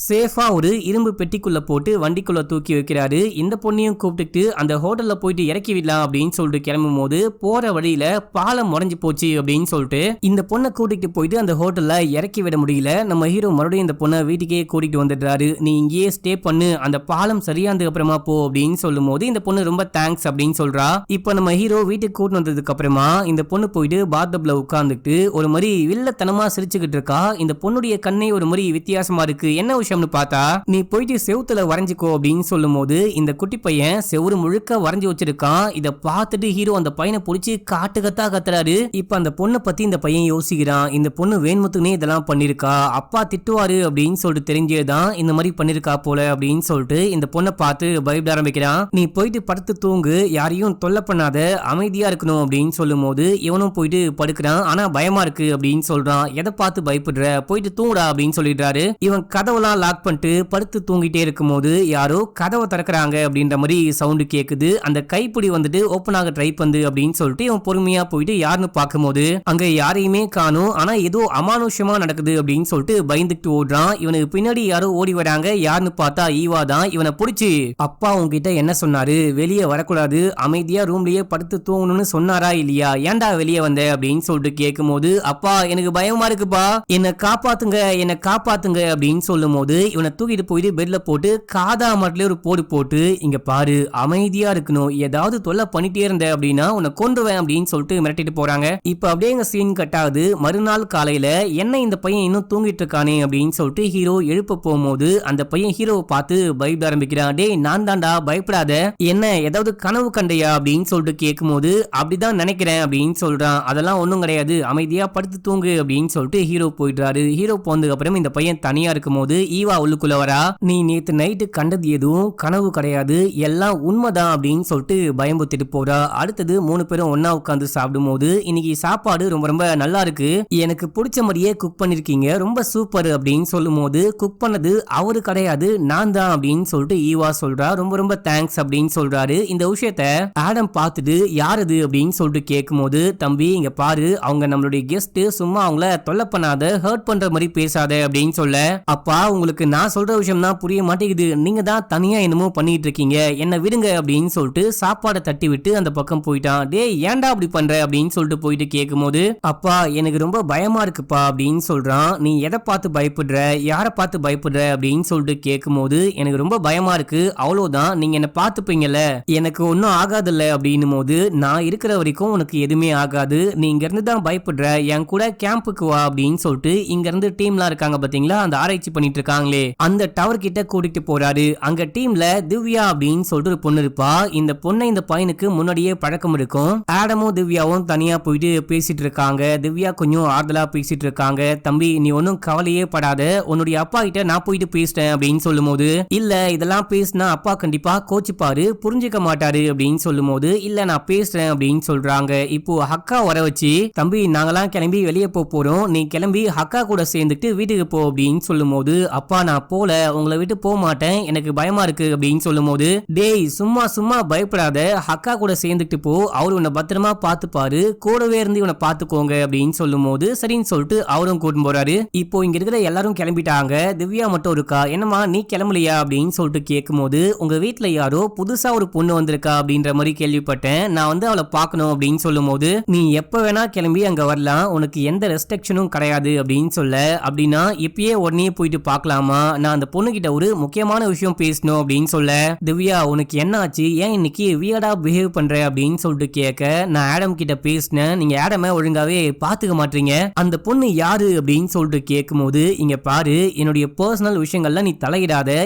சேஃபா ஒரு இரும்பு பெட்டிக்குள்ள போட்டு வண்டிக்குள்ள தூக்கி வைக்கிறாரு. இந்த பொண்ணையும் கூப்பிட்டு அந்த ஹோட்டல்ல போயிட்டு இறக்கி விடலாம் அப்படின்னு சொல்லிட்டு கிளம்பும் போது போற வழியில பாலம் உடைஞ்சு போச்சு அப்படின்னு சொல்லிட்டு இந்த பொண்ணை கூட்டிட்டு போயிட்டு அந்த ஹோட்டல்ல இறக்கி விட முடியல. நம்ம ஹீரோ மறுபடியும் இந்த பொண்ணை வீட்டுக்கே கூட்டிட்டு வந்துடுறாரு. நீ இங்கேயே ஸ்டே பண்ணு, அந்த பாலம் சரியானதுக்கு அப்புறமா போ அப்படின்னு சொல்லும் போது இந்த பொண்ணு ரொம்ப தேங்க்ஸ் அப்படின்னு சொல்றா. இப்ப நம்ம ஹீரோ வீட்டுக்கு கூட்டு வந்ததுக்கு அப்புறமா இந்த பொண்ணு போயிட்டு பாத்டப்ல உட்கார்ந்துட்டு ஒரு மாதிரி வில்லத்தனமா சிரிச்சுக்கிட்டு இருக்கா. இந்த பொண்ணுடைய கண்ணே ஒரு மாதிரி வித்தியாசமா இருக்கு. என்ன விஷயம்னு பார்த்தா, நீ போயிட்டு செவுத்துல வரைஞ்சிக்கோ அப்படின்னு சொல்லும் போது இந்த குட்டி பையன் செவுரு முழுக்க வரைஞ்சு வச்சிருக்கான். இத பார்த்துட்டு ஹீரோ அந்த பையனை பிடிச்சி காட்டுக்கத்தா கத்துறாரு. இப்ப அந்த பொண்ணை பத்தி இந்த பையன் யோசிக்கிறான். இந்த பொண்ணு வேண்முத்துனே இதெல்லாம் பண்ணிருக்கா, அப்பா திட்டுவாரு அப்படின்னு சொல்லிட்டு தெரிஞ்சேதான் இந்த மாதிரி பண்ணிருக்கா போல அப்படின்னு சொல்லிட்டு இந்த பொண்ணை பார்த்து பயப்பட ஆரம்பிக்கிறான். நீ போயிட்டு படுத்து தூங்கு, யாரையும் தொல்லை பண்ணாத, அமைதியா இருக்கணும் அப்படின்னு சொல்லும் போது இவனும் போயிட்டு படுக்கிறான். ஆனா பயமா இருக்கு அப்படின்னு சொல்றான். எதை பார்த்து பயப்படுற, போயிட்டு தூங்குடா அப்படின்னு சொல்லிடுறாரு. இவன் கதவெல்லாம் லாக் பண்ணிட்டு படுத்து தூங்கிட்டே இருக்கும் போது யாரோ கதவை திறக்கிறாங்க அப்படின்ற மாதிரி சவுண்டு கேக்குது. அந்த கைப்பிடி வந்துட்டு ஓப்பன் ஆக ட்ரை பண்ணு அப்படின்னு சொல்லிட்டு இவன் பொறுமையா போயிட்டு யாருன்னு பார்க்கும்போது அங்க யாரையுமே காணும். ஆனா ஏதோ அமானுஷ்யமா நடக்குது அப்படின்னு சொல்லிட்டு பயந்துட்டு ஓடுறான். இவனுக்கு பின்னாடி யாரோ ஓடி வராங்க. யாருன்னு பார்த்தா ஈவா தான். இவனை பிடிச்சி, அப்பா உங்ககிட்ட என்ன சொன்னாரு, வெளியே வரக்கூடாது, அமைதியா ரூம்லயே படுத்து தூங்கணும்னு சொன்னாரா இல்லையா, ஏன்டா வெளியே வந்த அப்படின்னு சொல்லிட்டு கேட்கும் போது, அப்பா எனக்கு பயமா இருக்குப்பா, என்ன காப்பாத்துங்க என்ன காப்பாத்துங்க அப்படின்னு சொல்லும் போது இவனை தூக்கிட்டு போயிட்டு பெட்ல போட்டு காதா மட்டும் ஒரு போடு போட்டு, இங்க பாரு அமைதியா இருக்கணும், ஏதாவது தொல்லை பண்ணிட்டே இருந்த அப்படின்னா உன்னை கொன்றுவேன் அப்படின்னு சொல்லிட்டு மிரட்டிட்டு போறாங்க. இப்ப அப்படியே எங்க சீன் கட் ஆகுது. மறுநாள் காலையில என்ன இந்த பையன் இன்னும் தூங்கிட்டு இருக்கானே அப்படின்னு சொல்லிட்டு ஹீரோ எழுப்ப போகும்போது அந்த பையன் ஹீரோவை பார்த்து பயப்பட ஆரம்பிக்கிறான். டேய் நான் தான்டா, பயப்படாத, என்ன ஏதாவது கனவு கண்டையா அப்படின்னு சொல்லிட்டு கேட்கும் போது அப்படிதான் நினைக்கிறேன் அப்படின்னு சொல்றான். அதெல்லாம் ஒண்ணும் கிடையாது, அமைதியா படுத்து தூங்கு அப்படின்னு சொல்லிட்டு ஹீரோ போயிடுறாரு. ஹீரோ போனதுக்கு அப்புறம் இந்த பையன் தனியா இருக்கும் போது ஈவா உள்ளுக்குள்ள வரா. நீ நேத்து நைட்டு கண்டது எதுவும் கனவு கிடையாது, எல்லாம் உண்மைதான் அப்படின்னு சொல்லிட்டு பயம்புத்திட்டு போறா. அடுத்தது 3 பேரும் ஒன்னா உட்காந்து சாப்பிடும் போது, இன்னைக்கு சாப்பாடு ரொம்ப ரொம்ப நல்லா இருக்கு, எனக்கு பிடிச்ச மாதிரியே குக் பண்ணிருக்கீங்க, ரொம்ப சூப்பர் அப்படின்னு சொல்லும் போது, குக் பண்ணது அவரு கிடையாது நான் தான் அப்படின்னு சொல்லிட்டு ஈவா சொல்றா. ரொம்ப ரொம்ப தேங்க்ஸ் அப்படின்னு சொல்றாரு. இந்த விஷயத்த ஆடம் பார்த்துட்டு யாரது அப்படின்னு சொல்லிட்டு கேட்கும் போது, தம்பி இங்க பாரு, அவங்க நம்மளுடைய கெஸ்ட், சும்மா அவங்கள தொல்லை பண்ணாத, ஹர்ட் பண்ற மாதிரி பேசாத அப்படின்னு சொல்ல, அப்பா உங்களுக்கு நான் சொல்ற விஷயம் தான் புரிய மாட்டேங்குது, நீங்க தான் தனியா என்னமோ பண்ணிட்டு இருக்கீங்க, என்ன விடுங்க அப்படின்னு சொல்லிட்டு சாப்பாடை தட்டி விட்டு அந்த பக்கம் போயிட்டான். டேய் ஏன்டா அப்படி பண்ற அப்படின்னு சொல்லிட்டு போயிட்டு கேட்கும் போது, அப்பா எனக்கு ரொம்ப பயமா இருக்குப்பா அப்படின்னு சொல்றான். நீ எதை பார்த்து பயப்படுற, யாரை பார்த்து பயப்படுற அப்படின்னு சொல்லிட்டு கேட்கும் போது, எனக்கு ரொம்ப பயமா இருக்கு, அவ்வளவுதான், நீங்க என்ன பார்த்துப்பீங்கல்ல, எனக்கு ஒன்னும் ஆகாதுல்ல அப்படின்னும் போது, நான் இருக்கிற வரைக்கும் உனக்கு எதுவுமே ஆகாது, நீ இங்க இருந்து தான் பயப்படுற, என் கூட கேம்புக்கு வா அப்படின்னு சொல்லிட்டு இங்க இருந்து டீம்லாம் இருக்காங்க பாத்தீங்களா, அந்த ஆராய்ச்சி பண்ணிட்டு இருக்காங்களே அந்த டவர் கிட்ட கூட்டிட்டு போறாரு. அங்க டீம்ல திவ்யா அப்படின்னு சொல்லிட்டு ஒரு பொண்ணு இருப்பா. இந்த பொண்ணை இந்த பையனுக்கு முன்னாடியே பழக்கம் இருக்கும். ஆடமும் திவ்யாவும் தனியா போயிட்டு பேசிட்டு இருக்காங்க. திவ்யா கொஞ்சம் ஆறுதலா பேசிட்டு இருக்காங்க. தம்பி நீ ஒன்னும் கவலையே படாத, உன்னுடைய அப்பா கிட்ட நான் போயிட்டு பேசிட்டேன் அப்படின்னு சொல்லும் போது, இல்ல இதெல்லாம் பேசினா அப்பா கண்டிப்பா கோச்சிப்பாரு, புரிஞ்சுக்க மாட்டாரு அப்படின்னு சொல்லும் போது, இல்ல நான் பேசுறேன் அப்படின்னு சொல்றாங்க. இப்போ அக்கா வர வச்சு, தம்பி நாங்கெல்லாம் கிளம்பி வெளியே போறோம், நீ கிளம்பி அக்கா கூட சேர்ந்துட்டு வீட்டுக்கு போ அப்படின்னு சொல்லும் போது, அப்பா நான் போல, உங்களை விட்டு போக மாட்டேன், எனக்கு பயமா இருக்கு அப்படின்னு சொல்லும் போது, டேய் சும்மா சும்மா பயப்படாத, அக்கா கூட சேர்ந்துட்டு போ, அவரு உன்னை பத்திரமா பாத்துப்பாரு, கூடவே இருந்து இவனை பாத்துக்கோங்க அப்படின்னு சொல்லும் போது சரின்னு சொல்லிட்டு அவரும் கூட்டிட்டு போறாரு. இப்போ இங்க இருக்கிற எல்லாரும் கிளம்பிட்டாங்க. திவ்யா மட்டும் இருக்கா. என்னமா நீ கிளம்பலையா அப்படின்னு சொல்லிட்டு கேட்கும் போது, உங்க வீட்டுல யாரோ புதுசா ஒரு பொண்ணு வந்திருக்கா அப்படின்ற மாதிரி கேள்விப்பட்டேன், நான் வந்து அவளை பார்க்கணும் அப்படின்னு சொல்லும் போது, நீ எப்ப வேணா கிளம்பி அங்க வரலாம், உனக்கு எந்த ரெஸ்ட்ரிக்ஷனும் கிடையாது அப்படின்னு சொல்ல, அப்படின்னா இப்பயே உடனே போயிட்டு பார்க்கலாமா, நான் அந்த பொண்ணு கிட்ட ஒரு முக்கியமான விஷயம் பேசணும் அப்படின்னு சொல்ல, திவ்யா உனக்கு என்ன ஆச்சு, ஏன் இன்னைக்கு வியர்டா பிஹேவ் பண்ற அப்படின்னு சொல்லிட்டு கேட்க, நான் ஆடம் கிட்ட பேசினேன், நீங்க ஆடமை ஒழுங்காவே பாத்துக்க மாட்டீங்க, அந்த பொண்ணு யாரு அப்படின்னு சொல்லிட்டு கேட்கும் போது, இங்க பாரு என்னுடைய பர்சனல் விஷயங்கள்ல நீ தலையிடாத,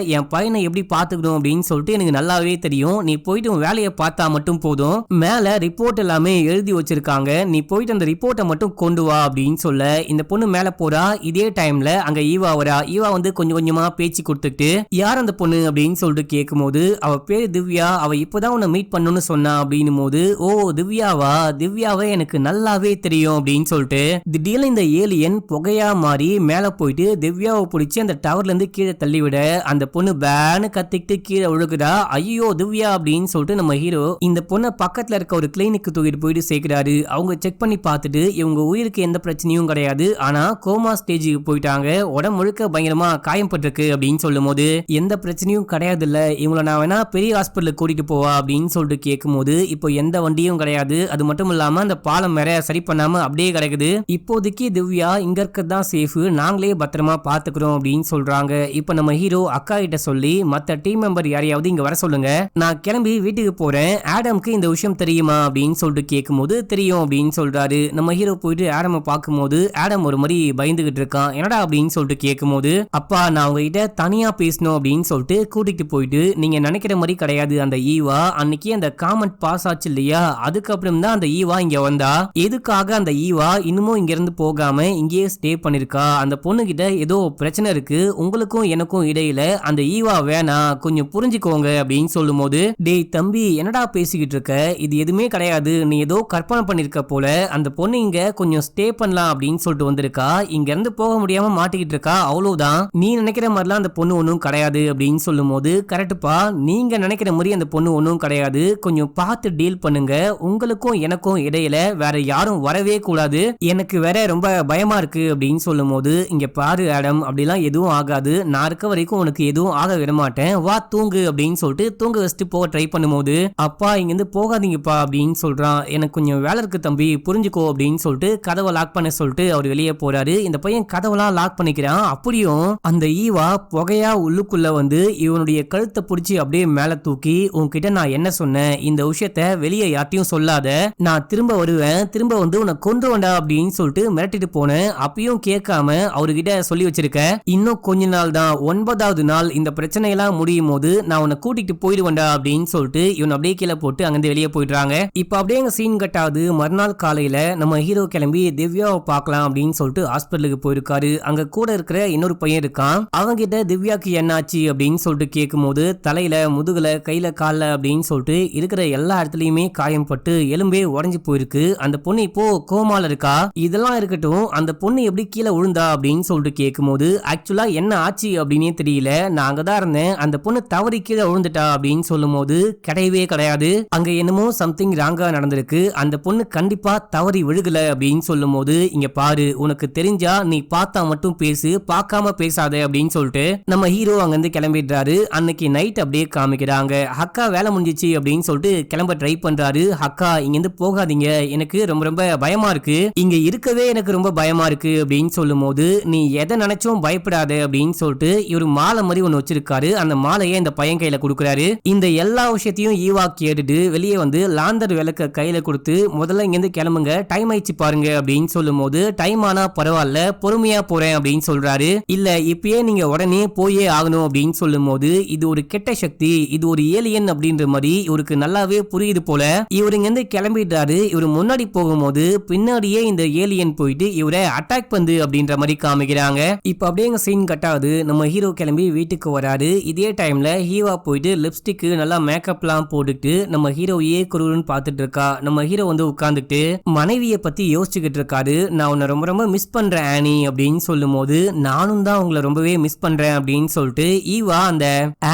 என் பையனை எப்படி பாத்துக்கணும் அப்படின்னு சொல்லிட்டு எனக்கு நல்லாவே தெரியும், நீ போயிட்டு உன் வேலையை பார்த்தா மட்டும் போதும், மேல ரிப்போர்ட் எல்லாமே எழுதி வச்சிருக்காங்க, நீ போயிட்டு அந்த ரிப்போர்ட்டை மட்டும் கொண்டு வா அப்படின்னு சொல்ல, இந்த பொண்ணு மேல போறா. இதே டைம்ல அங்க ஈவா வரா. ஈவா வந்து கொஞ்சம் கொஞ்சமா பேச்சு கொடுத்துட்டு, யார் அந்த பொண்ணு அப்படின்னு சொல்லிட்டு கேட்கும் போது, அவ பேரு திவ்யா, அவ இப்பதான் உன்னை மீட் பண்ணணும்னு சொன்னா அப்படின்னும் போது, ஓ திவ்யாவா, திவ்யாவை எனக்கு நல்லாவே தெரியும் அப்படின்னு சொல்லிட்டு திடீர்னு இந்த ஏலியன் புகையா மாறி மேல போயிட்டு திவ்யாவை பிடிச்சி அந்த டவர்ல இருந்து கீழே தள்ளி விட, அந்த பொண்ணு பேனு கத்திக்கிட்டு கீழே விழுகுதா. ஐயோ திவ்யா அப்படின்னு சொல்லிட்டு நம்ம ஹீரோ இந்த பொண்ணை பக்கத்துல இருக்க ஒரு கிளினிக்கு தூக்கிட்டு போயிட்டு சேர்க்கிறாரு. அவங்க செக் பண்ணி பார்த்துட்டு இவங்க அவங்க உயிருக்கு எந்த பிரச்சனையும் கிடையாது, ஆனா கோமா ஸ்டேஜுக்கு போயிட்டாங்க, உடம்பு முழுக்க பயங்கரமா காயப்பட்டிருக்கு அப்படின்னு சொல்லும் போது எந்த பிரச்சனையும் கிடையாது இல்ல, இவங்கள நான் வேணா பெரிய ஹாஸ்பிட்டலுக்கு கூட்டிட்டு போவா அப்படின்னு சொல்லிட்டு கேட்கும்போது இப்போ எந்த வண்டியும் கிடையாது, அது மட்டும் இல்லாம அந்த பாலம் வேற சரி பண்ணாம அப்படியே கிடக்குது, இப்போதைக்கு திவ்யா இங்க இருக்கதான் சேஃப், நாங்களே பத்திரமா பாத்துக்கிறோம் அப்படின்னு சொல்றாங்க. இப்ப நம்ம ஹீரோ அக்கா கிட்ட சொல்லி மத்த டீம் மெம்பர் யாரையாவது இங்க வர சொல்லுங்க, நான் கிளம்பி வீட்டுக்கு போறேன், ஆடம்க்கு இந்த விஷயம் தெரியுமா அப்படின்னு சொல்லிட்டு கேட்கும்போது தெரியும் அப்படின்னு சொல்றாரு. நம்ம ஹீரோ போயிட்டு ஆடமை பார்க்கும்போது ஆடம் ஒரு மாதிரி பயந்துகிட்டு இருக்கான். என்னடா அப்படின்னு சொல்லிட்டு கேட்கும்போது, அப்பா நான் உங்ககிட்ட தனியா பேசணும் அப்படின்னு சொல்லிட்டு கூட்டிட்டு போயிட்டு, நீங்க நினைக்கிற மாதிரி கிடையாது, அந்த ஈவா அன்னைக்கு அந்த காமெண்ட் பாஸ் ஆச்சு இல்லையா, அதுக்கப்புறம் தான் அந்த ஈவா இங்க வந்தா, எதுக்காக அந்த ஈவா இன்னமும் இங்க இருந்து போகாம இங்கேயே ஸ்டே பண்ணிருக்கா, அந்த பொண்ணு கிட்ட ஏதோ பிரச்சனை இருக்கு, உங்களுக்கும் எனக்கும் இடையில அந்த ஈவா வேணா, கொஞ்சம் புரிஞ்சுக்கோங்க அப்படின்னு சொல்லும் போது, டேய் தம்பி என்னடா பேசிக்கிட்டு இருக்க, இது எதுவுமே கிடையாது, நீ ஏதோ கற்பனை பண்ணிருக்க போல, அந்த பொண்ணு இங்க கொஞ்சம் ஸ்டே பண்ணலாம் அப்படின்னு சொல்லிட்டு வந்திருக்கா, இங்க இருந்து போக முடியாம மாட்டிக்கிட்டு இருக்கா, அவ்வளவுதான், நீ நினைக்கிற மாதிரிலாம் அந்த பொண்ணு ஒன்னும் கிடையாது அப்படின்னு சொல்லும் போது, கரெக்டுப்பா நீங்க நினைக்கிற மாதிரி அந்த பொண்ணு ஒன்னும் கிடையாது, கொஞ்சம் பார்த்து டீல் பண்ணுங்க, உங்களுக்கும் எனக்கும் இடையில வேற யாரும் வரவே கூடாது, எனக்கு வேற ரொம்ப பயமா இருக்கு அப்படின்னு சொல்லும் போது, இங்க பாரு ஆடம் அப்படிலாம் எதுவும் ஆகாது, நான் இருக்க வரைக்கும் உனக்கு எதுவும் ஆக விட மாட்டேன், வா தூங்கு அப்படின்னு சொல்லிட்டு தூங்க வச்சுட்டு போக ட்ரை பண்ணும்போது, அப்பா இங்க இருந்து போகாதீங்கப்பா அப்படின்னு சொல்றான், எனக்கு கொஞ்சம் வேலை இருக்கு தம்பி புரிஞ்சுக்கோ அப்படின்னு சொல்லிட்டு கதவை லாக் பண்ண சொல்லிட்டு அவர் வெளியே போறாரு. இந்த பையன் கதவெல்லாம் லாக் பண்ணிக்கிறான், அப்படியும் அந்த ஈவா புகையா உள்ளுக்குள்ள வந்து இவனுடைய கழுத்தை பிடிச்சி அப்படியே மேல தூக்கி, உன்கிட்ட நான் என்ன சொன்னேன், இந்த விஷயத்த வெளியே யார்ட்டையும் சொல்லாத, நான் திரும்ப வருவேன், திரும்ப வந்து உன்னை கொன்று வேண்டா அப்படின்னு சொல்லிட்டு மிரட்டிட்டு போனேன், அப்பயும் கேட்காம அவர்கிட்ட சொல்லி வச்சிருக்க, இன்னும் கொஞ்ச நாள் தான், 9வது நாள் இந்த பிரச்சனை எல்லாம் முடியும் போது நான் உன்னை கூட்டிட்டு போயிடுவேண்டா அப்படின்னு சொல்லிட்டு இவன் அப்படியே கீழே போட்டு அங்கிருந்து வெளியே போயிடுறாங்க. இப்ப அப்படியே எங்க சீன் கட்டாது. மறுநாள் காலையில நம்ம ஹீரோ கிளம்பி திவ்யாவை பார்க்கலாம் அப்படின்னு சொல்லிட்டு ஹாஸ்பிட்டலுக்கு போயிருக்காரு. அங்க கூட இருக்கிற இன்னொரு பையன் இருக்கான், அவங்க கிட்ட திவ்யாக்கு என்னாச்சு அப்படின்னு சொல்லிட்டு கேட்கும்போது, தலையில முதுகுல கையில கால்ல அப்படின்னு சொல்லிட்டு இருக்கிற எல்லா இடத்துலயுமே காயம் பட்டு எலும்பே உடஞ்சு போயிருக்கு, அந்த பொண்ணு இப்போ கோமால இருக்கா, இதெல்லாம் இருக்கட்டும் அந்த பொண்ணு எப்படி கீழே விழுந்தா அப்படின்னு சொல்லிட்டு கேட்கும்போது, ஆக்சுவலா என்ன ஆச்சு அப்படின்னே தெரியல, நான் அங்கதான் இருந்தேன், அந்த பொண்ணு தவறி கீழே விழுந்துட்டா அப்படின்னு சொல்லும் போது, கிடையவே கிடையாது, அங்க என்னமோ சம்திங் ராங்கா நடந்திருக்கு, அந்த பொண்ணு கண்டிப்பா தவறி விழுகல அப்படின்னு சொல்லும் போது, இங்க பாரு உனக்கு தெரிஞ்சா நீ பார்த்தா மட்டும் பேசு, பார்க்காம பேசாத அப்படின்னு சொல்லிட்டு நம்ம ஹீரோ அங்கிருந்து கிளம்பிடுறாரு. அன்னைக்கு நைட் அப்படியே காமிக்கிறாங்க, அக்கா வேலை முடிஞ்சிச்சு அப்படின்னு சொல்லிட்டு கிளம்ப ட்ரை பண்றாரு. அக்கா இங்கிருந்து போகாதீங்க, எனக்கு ரொம்ப ரொம்ப பயமா இருக்கு, இங்க இருக்கவே எனக்கு ரொம்ப பயமா இருக்கு அப்படின்னு சொல்லும் போது, நீ எதை நினைச்சும் பயப்படாத அப்படின்னு சொல்லிட்டு இவரு மாலை மாதிரி ஒண்ணு வச்சிருக்காரு, அந்த மாலையை இந்த பையன் கையில கொடுக்குறாரு. இந்த எல்லா விஷயத்தையும் ஈவா கேட்டுட்டு வெளியே வந்து லாந்தர் விளக்க கையில கொடுத்து, முதல்ல இங்கிருந்து கிளம்புங்க, டைம் ஆயிடுச்சு பாருங்க அப்படின்னு சொல்லும் போது, டைம் ஆனா பரவாயில்ல பொறுமையா போறேன் அப்படின்னு சொல்றாரு. இல்ல இப்பயே நீங்க உடனே போயே ஆகணும் அப்படின்னு சொல்லும் போது, இது ஒரு கெட்ட சக்தி, இது ஒரு ஏலியன் அப்படின்ற மாதிரி இவருக்கு நல்லாவே புரியுது போல. இவரு இங்கிருந்து கிளம்பிடுறாரு. இவரு முன்னாடி போகும்போது பின்னாடியே இந்த ஏலியன் போயிட்டு இவரை அட்டாக் பண்ணு அப்படின்ற மாதிரி காமிக்கிறாங்க. இப்ப அப்படியே எங்க சீன் கட்டாது. நம்ம ஹீரோ கிளம்பி வீட்டுக்கு வராரு. இதே டைம்ல ஹீவா போயிட்டு லிப்ஸ்டிக் நல்லா மேக்கப் எல்லாம் போட்டுட்டு நம்ம ஹீரோயே குருன்னு பாத்துட்டு இருக்கா. நம்ம ஹீரோ வந்து உட்கார்ந்துட்டு மனைவிய பத்தி யோசிச்சுக்கிட்டு இருக்காரு. நான் உன்னை ரொம்ப ரொம்ப மிஸ் பண்றேன் ஆனி அப்படின்னு சொல்லும் போது, நானும் தான் உங்களை ரொம்பவே மிஸ் பண்றேன் அப்படின்னு சொல்லிட்டு ஈவா அந்த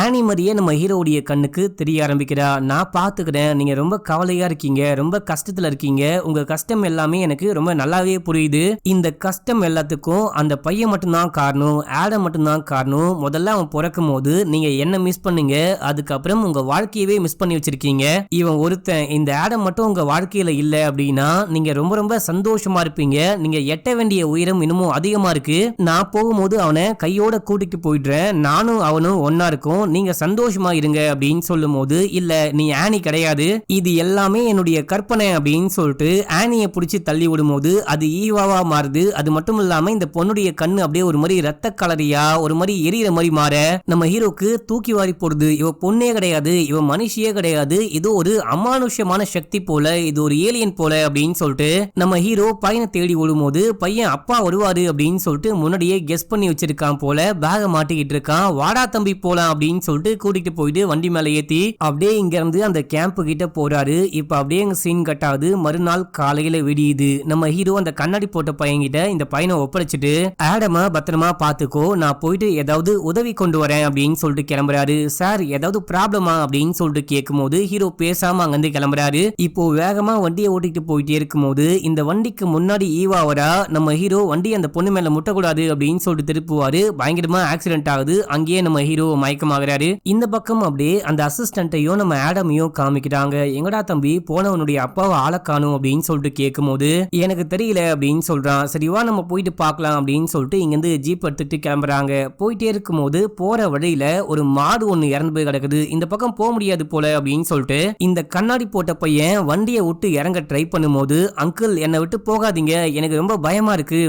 ஆனி மாதிரியே நம்ம ஹீரோடைய கண்ணுக்கு தெரிய ஆரம்பிக்கிறா. நான் பாத்துக்கிறேன், நீங்க ரொம்ப கவலையா இருக்கீங்க, ரொம்ப கஷ்டத்துல இருக்கீங்க, உங்க கஷ்டம் எல்லாமே எனக்கு ரொம்ப நல்லாவே புரியுது, இந்த கஷ்டம் எல்லாத்துக்கும் அந்த பையன் மட்டும்தான் காரணம், ஆடம் மட்டும்தான் காரணம், முதல்ல அவன் பிறக்கும் போது நீங்க என்ன மிஸ் பண்ணீங்க, அதுக்கப்புறம் உங்க வாழ்க்கையவே மிஸ் பண்ணி வச்சிருக்கீங்க, இவன் ஒருத்தன் இந்த ஆடம் மட்டும் உங்க வாழ்க்கையில இல்ல அப்படின்னா நீங்க ரொம்ப ரொம்ப சந்தோஷமா இருப்பீங்க, நீங்க எட்ட வேண்டிய உயரம் இன்னமும் அதிகமா இருக்கு, நான் போகும்போது அவனை கையோட கூட்டிட்டு போயிடுறேன், நானும் அவனும் ஒன்னா இருக்கும், நீங்க சந்தோஷமா இருங்க அப்படின்னு சொல்லும் போது, இல்ல நீ ஆனி கிடையாது, இது எல்லாமே என்னுடைய கற்பனை அப்படின்னு சொல்லிட்டு ஆனியை பிடிச்சி தள்ளி விடும்போது அது ஈவாவா மாறுது. அது மட்டும் இல்லாம இந்த பொண்ணுடைய கண்ணு அப்படியே ஒரு மாதிரி ரத்த கலரியா ஒரு மாதிரி எரியற மாதிரி மாற நம்ம ஹீரோக்கு தூக்கி வாரி போடுது. இவ பொண்ணே கிடையாது, இவ மனுஷியே கிடையாது, இது ஒரு அமானுஷ்யமான சக்தி போல, இது ஒரு ஏலியன் போல அப்படின்னு சொல்லிட்டு நம்ம ஹீரோ பையனை தேடி ஓடும்போது, பையன் அப்பா வருவாரு அப்படின்னு சொல்லிட்டு முன்னாடியே கெஸ் பண்ணி வச்சிருக்கான் போல, பேக மாட்டிக்கிட்டு இருக்கான். வாடா தம்பி போலாம் அப்படின்னு சொல்லிட்டு கூட்டிட்டு போயிட்டு வண்டி மேல ஏத்தி அப்படியே இங்க இருந்து அந்த கேம்ப் கிட்ட போறாரு. இப்ப அப்படியே எங்க சீன் கட்டாது. மறுநாள் காலையில விடியுது. நம்ம ஹீரோ அந்த கண்ணாடி போட்ட பையன்கிட்ட இந்த பையனை ஒப்படைச்சிட்டு, ஆடம பத்திரமா பாத்துக்கோ, நான் போயிட்டு ஏதாவது உதவி கொண்டு வரேன் அப்படின்னு சொல்லிட்டு கிளம்புறாரு. சார் ஏதாவது ப்ராப்ளமா அப்படின்னு சொல்லிட்டு கேட்கும் போது ஹீரோ பேசாம அங்கிருந்து கிளம்புறாரு. இப்போ வேகமா வண்டியை ஓட்டிட்டு போயிட்டே இருக்கும் போது இந்த வண்டிக்கு முன்னாடி ஈவா வரா. நம்ம ஹீரோ வண்டி அந்த பொண்ணு மேல முட்டக்கூடாது அப்படின்னு சொல்லிட்டு திருப்புவாரு. பயங்கரமா ஆக்சிடென்ட் ஆகுது. அங்கேயே நம்ம ஹீரோ மயக்கமாகறாரு. இந்த பக்கம் அப்படியே அந்த அசிஸ்டன்ட்டையும் நம்ம ஆடமையும் காமிக்கிறாங்க. எங்கடா தம்பி போனவனுடைய அப்பாவை ஆள காணும் அப்படின்னு சொல்லிட்டு கேட்கும்போது எனக்கு தெரியல அப்படின்னு சொல்றான். சரிவா நம்ம போயிட்டு பார்க்கலாம் அப்படின்னு சொல்லிட்டு இங்கிருந்து ஜீப் எடுத்துட்டு கிளம்புறாங்க. போயிட்டே இருக்கும்போது போற வழியில ஒரு மாடு ஒண்ணு இறந்து போய் கிடக்குது. இந்த பக்கம் போக முடியாது போல அப்படின்னு சொல்லிட்டு இந்த கண்ணாடி போட்ட பையன் வண்டியை விட்டு இறங்க ட்ரை பண்ணும்போது அங்கிள் என்னை விட்டு போகாதீங்க, எனக்கு ரொம்ப பயமா இருக்கு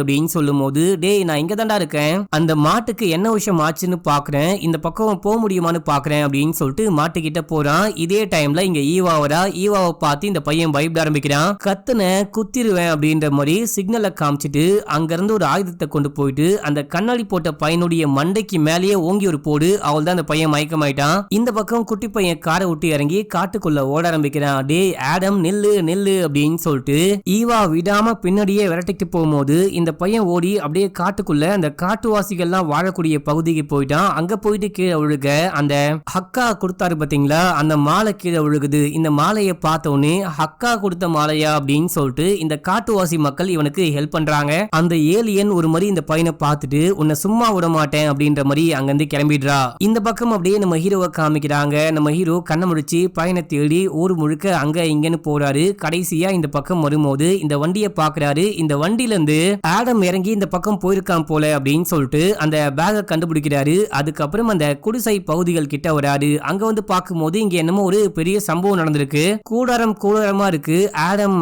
அப்படின்னு சொல்லும் போது டேய் நான் இங்க தாண்டா இருக்கேன், அந்த மாட்டுக்கு என்ன விஷயம் ஆச்சுன்னு பாக்குறேன், இந்த பக்கம் போக முடியுமான்னு பாக்குறேன் அப்படின்னு சொல்லிட்டு மாட்டுக்கிட்ட போறான். இதே டைம்ல இங்க ஈவாவை பார்த்து இந்த பையன் பயப்பட ஆரம்பிக்கிறான். கத்துன குத்திருவேன் அப்படின்ற மாதிரி சிக்னலை காமிச்சிட்டு அங்க இருந்து ஒரு ஆயுதத்தை கொண்டு போயிட்டு அந்த கண்ணாடி போட்ட பையனுடைய மண்டைக்கு மேலேயே ஓங்கி ஒரு போடு. அவள் தான் அந்த பையன் மயக்கமாயிட்டான். இந்த பக்கம் குட்டி பையன் காரை விட்டு இறங்கி காட்டுக்குள்ள ஓட ஆரம்பிக்கிறான். டே ஆடம் நில்லு நில்லு அப்படின்னு சொல்லிட்டு ஈவா விடாம பின்னாடியே விரட்டிட்டு போகும்போது இந்த பையன் ஓடி அப்படியே காட்டுக்குள்ள அந்த காட்டுவாசிகள்லாம் வாழக்கூடிய பகுதிக்கு போயிட்டான். அங்க போயிட்டு கீழே விழுக அந்த ஹக்கா கொடுத்தாரு பாத்தீங்களா, அந்த மாலை கீழே விழுகுது. இந்த மாலையை பார்த்த உடனே ஹக்கா கொடுத்த மாலையா அப்படின்னு சொல்லிட்டு இந்த காட்டுவாசி மக்கள் இவனுக்கு ஹெல்ப் பண்றாங்க. அந்த ஏலியன் ஒரு மாதிரி இந்த பையனை பார்த்துட்டு உன்னை சும்மா விட மாட்டேன் அப்படின்ற மாதிரி அங்கிருந்து கிளம்பிடுறா. இந்த பக்கம் அப்படியே நம்ம ஹீரோவை காமிக்கிறாங்க. நம்ம ஹீரோ கண்ணை முடிச்சு பையனை தேடி ஊர் முழுக்க அங்க இங்கன்னு போறாரு. கடைசியா இந்த பக்கம் வரும்போது இந்த வண்டியை பாக்குறாரு. இந்த வண்டியில இருந்து ஆடம் இறங்கி இந்த பக்கம் போயிருக்கான் போல அப்படின்னு சொல்லிட்டு அந்த பேகை கண்டுபிடிக்கிறாரு. அதுக்கப்புறம் அந்த குடிசை பகுதிகள் கிட்ட வராரு. அங்க வந்து பார்க்கும்போது இங்க என்னமோ ஒரு பெரிய சம்பவம் நடந்திருக்கு. கூடாரமா இருக்கு. ஆடம்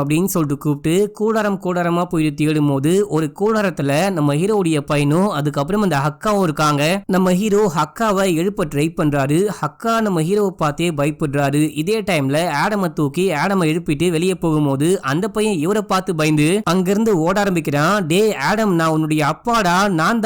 அப்படின்னு சொல்லிட்டு கூப்பிட்டு கூடாரமா போயிட்டு தேடும் போது ஒரு கூடாரத்துல நம்ம ஹீரோடைய பையனும் அதுக்கப்புறம் அந்த ஹக்காவும் இருக்காங்க. நம்ம ஹீரோ ஹக்காவை எழுப்ப ட்ரை பண்றாரு. ஹக்கா நம்ம ஹீரோவை பார்த்தே பயப்படுறாரு. இதே டைம்ல ஆடமை தூக்கி ஆடமை எழுப்பிட்டு வெளியே போகும்போது அந்த பையன் இவரை பார்த்து பயந்து அங்கிருந்து ஓட ஆரம்பிக்கிறான். டே ஆடம் நான் உன்னுடைய அப்பாடா, நான்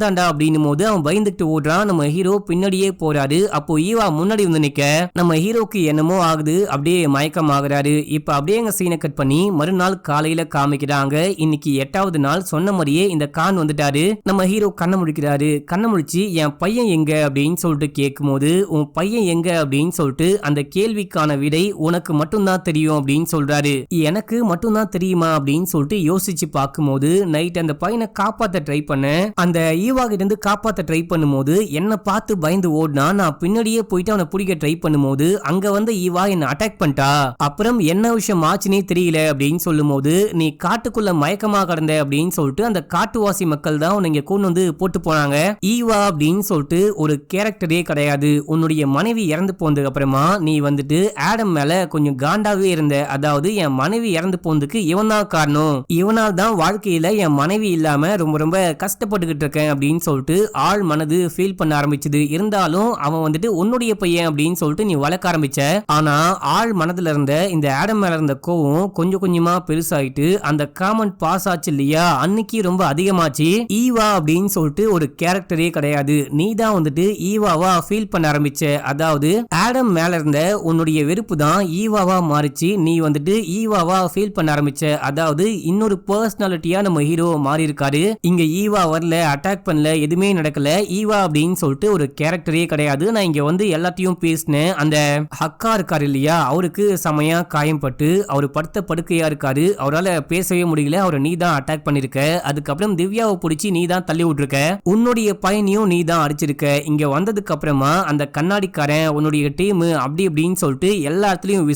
தாண்டா அப்படின்னும் போது அவன் பயந்துட்டு ஓடுறான். நம்ம ஹீரோ பின்னாடியே போறாரு. அப்போ ஈவா முன்னாடி வந்து நிக்க நம்ம ஹீரோக்கு என்னமோ ஆகுது. அப்படியே மயக்கம் ஆகுறாரு. இப்ப அப்படியே எங்க சீனை கட் பண்ணி மறுநாள் காலையில காமிக்கிறாங்க. இன்னைக்கு 8வது நாள். சொன்ன மாதிரியே இந்த கான் வந்துட்டாரு. நம்ம ஹீரோ கண்ணை முடிக்கிறாரு. கண்ணை முடிச்சு என் பையன் எங்க அப்படின்னு சொல்லிட்டு கேட்கும் போது உன் பையன் எங்க அப்படின்னு சொல்லிட்டு அந்த கேள்விக்கான விடை உனக்கு மட்டும்தான் தெரியும் அப்படின்னு சொல்றாரு. எனக்கு மட்டும்தான் தெரியுமா அப்படின்னு சொல்லிட்டு யோசிச்சு பார்க்கும்போது நைட் அந்த பையனை காப்பாத்த ட்ரை பண்ண அந்த ஈவா கிட்ட இருந்து காப்பாத்த ட்ரை பண்ணும்போது என்ன பார்த்து பயந்து ஓடினா. நான் பின்னாடியே போயிட்டு அவனை பிடிக்க ட்ரை பண்ணும்போது அங்க வந்து ஈவா என்ன அட்டாக் பண்ணிட்டா. அப்புறம் என்ன விஷயம் ஆச்சுனே தெரியல அப்படின்னு சொல்லும் போது நீ காட்டுக்குள்ள மயக்கமா கடந்த அப்படின்னு சொல்லிட்டு அந்த காட்டுவாசி மக்கள் தான் உன்னை இங்க கொண்டு வந்து போட்டு போனாங்க. ஈவா அப்படின்னு சொல்லிட்டு ஒரு கேரக்டரே கிடையாது. உன்னுடைய மனைவி இறந்து போனதுக்கு அப்புறமா நீ வந்துட்டு ஆடம் மேல கொஞ்சம் காண்டாவே இருந்த. அதாவது என் மனைவி இறந்து போனதுக்கு இவன் தான் காரணம், இவனால் தான் வாழ்க்கையில என் மனைவி இல்லாம ரொம்ப ரொம்ப கஷ்டப்பட்டுக்கிட்டு இருக்கேன் அப்படின்னு சொல்லிட்டு ஆள் மனது ஃபீல் பண்ண ஆரம்பிச்சது. இருந்தாலும் அவன் வந்துட்டு உன்னுடைய பையன் அப்படின்னு சொல்லிட்டு நீ வளர்க்க ஆரம்பிச்ச. ஆனா ஆள் மனதுல இருந்த இந்த ஆடம் மேல இருந்த கோவம் கொஞ்சம் கொஞ்சமா பெருசாயிட்டு அந்த காமெண்ட் பாஸ் ஆச்சு இல்லையா, அன்னைக்கு ரொம்ப அதிகமாச்சு. ஈவா அப்படின்னு சொல்லிட்டு ஒரு கேரக்டரே கிடையாது. நீ தான் வந்துட்டு ஈவாவா ஃபீல் பண்ண ஆரம்பிச்ச. அதாவது ஆடம் மேல இருந்த உன்னுடைய வெறுப்பு தான் ஈவாவா மாறிச்சு. நீ வந்துட்டு ஈவாவா ஃபீல் பண்ண ஆரம்பிச்ச. அதாவது இன்னொரு பர்சனாலிட்டியா நம்ம ஹீரோ மாறி இருக்காரு. இங்க ஈவா வரல, அட்டாக் பண்ணல, எதுவுமே நடக்கல. ஈவா அப்படின்னு சொல்லிட்டு ஒரு கேரக்டரே கிடையாது. நான் இங்க வந்து எல்லாத்தையும் பேசினேன். அந்த ஹக்கா இருக்காரு இல்லையா, அவருக்கு செமையா காயம்பட்டு அவர் படுத்த படுக்கையா இருக்காரு. அவரால் பேசவே முடியல. அவரை நீ தான் அட்டாக் பண்ணிருக்க. அதுக்கப்புறம் திவ்யாவை பிடிச்சி நீ தான் தள்ளி விட்டுருக்க. உன்னுடைய பையனையும் நீ தான் அடிச்சிருக்க. இங்க வந்ததுக்கு அப்புறமா அந்த கண்ணாடிக்காரன் உன்னுடைய டீம் அப்படி இப்படின்னு சொல்லிட்டு எல்லா இடத்துலயும்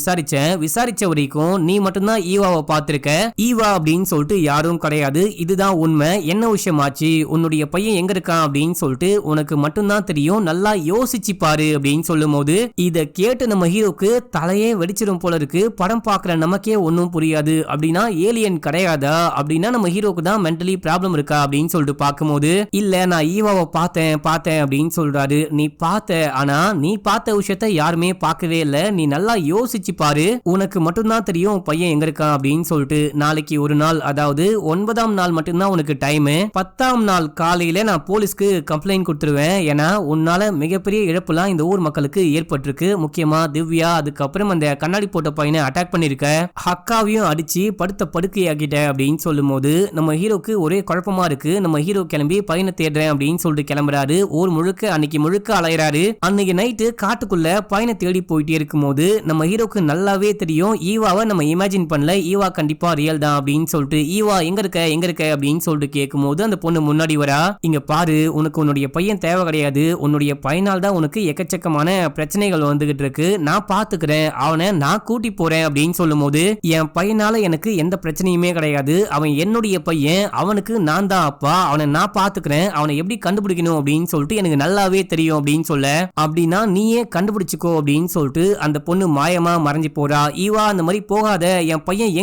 விசாரிச்ச வரைக்கும் நீ மட்டும்தான் ஈவாவை பார்த்திருக்க. ஈவா அப்படின்னு சொல்லிட்டு யாரும் கிடையாது. இதுதான் உண்மை. என்ன விஷயம் ஆச்சு, உன்னுடைய பையன் எங்க இருக்கான் அப்படின்னு சொல்லிட்டு உனக்கு மட்டும்தான் தெரியும், நல்லா யோசிச்சு பாரு அப்படின்னு சொல்லும் போது இத கேட்டு நம்ம ஹீரோக்கு தலையே வெடிச்சிடும் போல இருக்கு. படம் பாக்குற நமக்கே ஒன்னும் புரியாது. அப்படின்னா ஏலியன் கிடையாதா, அப்படின்னா நம்ம ஹீரோக்கு தான் மென்டலி ப்ராப்ளம் இருக்கா அப்படின்னு சொல்லிட்டு பார்க்கும்போது இல்ல நான் ஈவாவை பார்த்தேன் அப்படின்னு சொல்றாரு. நீ பார்த்த, ஆனா நீ பார்த்த விஷயத்த யாருமே பார்க்கவே இல்ல. நீ நல்லா யோசிச்சு பாரு, உனக்கு மட்டும்தான் தெரியும் பையன் எங்க இருக்கான் அப்படின்னு சொல்லிட்டு. நாளைக்கு ஒரு நாள், அதாவது 9ஆம் நாள் மட்டும்தான் உனக்கு டைம். 10ஆம் நாள் காலையில நான் போலீஸ்க்கு கம்ப்ளைண்ட் கொடுத்துருவேன். ஏன்னா உன்னால மிகப்பெரிய இழப்புலாம் இந்த ஊர் மக்களுக்கு ஏற்பட்டிருக்கு. முக்கியமா திவ்யா, அதுக்கப்புறம் அந்த கண்ணாடி போட்ட பையனை அட்டாக் பண்ணிருக்க, ஹக்காவையும் அடிச்சு படுத்த படுக்கையாக்கிட்ட அப்படின்னு சொல்லும் போது நம்ம ஹீரோக்கு ஒரே குழப்பமா இருக்கு. நம்ம ஹீரோ கிளம்பி பையனை தேடுறேன் அப்படின்னு சொல்லிட்டு கிளம்புறாரு. ஊர் முழுக்க அன்னைக்கு முழுக்க அலையறாரு. அன்னைக்கு நைட்டு காட்டுக்குள்ள பையனை தேடி போயிட்டே இருக்கும் போது நம்ம ஹீரோக்கு நல்லாவே தெரியும் ஈவாவை நம்ம இமேஜின் பண்ணல, ஈவா கண்டிப்பா ரியல் தான் அப்படின்னு சொல்லிட்டு, ஈவா எங்க இருக்க அப்படின்னு சொல்லிட்டு கேட்கும்போது அந்த பொண்ணு முன்னாடி வரா. இங்க பாரு, உனக்கு உன்னுடைய பையன் தேவை கிடையாது, உன்னுடைய பையனால் தான் உனக்கு எக்கச்சக்கமான பிரச்சனைகள் வந்துகிட்டு இருக்கு, நான் பாத்துக்கிறேன், அவனை நான் கூட்டி போறேன் அப்படின்னு சொல்லும் போது, என் பையனால எனக்கு எந்த பிரச்சனையுமே கிடையாது, அவன் என்னுடைய பையன், அவனுக்கு நான் தான் அப்பா, அவனை நான் பாத்துக்கிறேன், அவனை எப்படி கண்டுபிடிக்கணும் அப்படின்னு சொல்லிட்டு எனக்கு நல்லாவே தெரியும் அப்படின்னு சொல்ல, அப்படின்னா நீயே கண்டுபிடிச்சுக்கோ அப்படின்னு சொல்லிட்டு அந்த பொண்ணு மாயமா மறைஞ்சு போறா. ஈவா அந்த மாதிரி போகாத, என் பையன்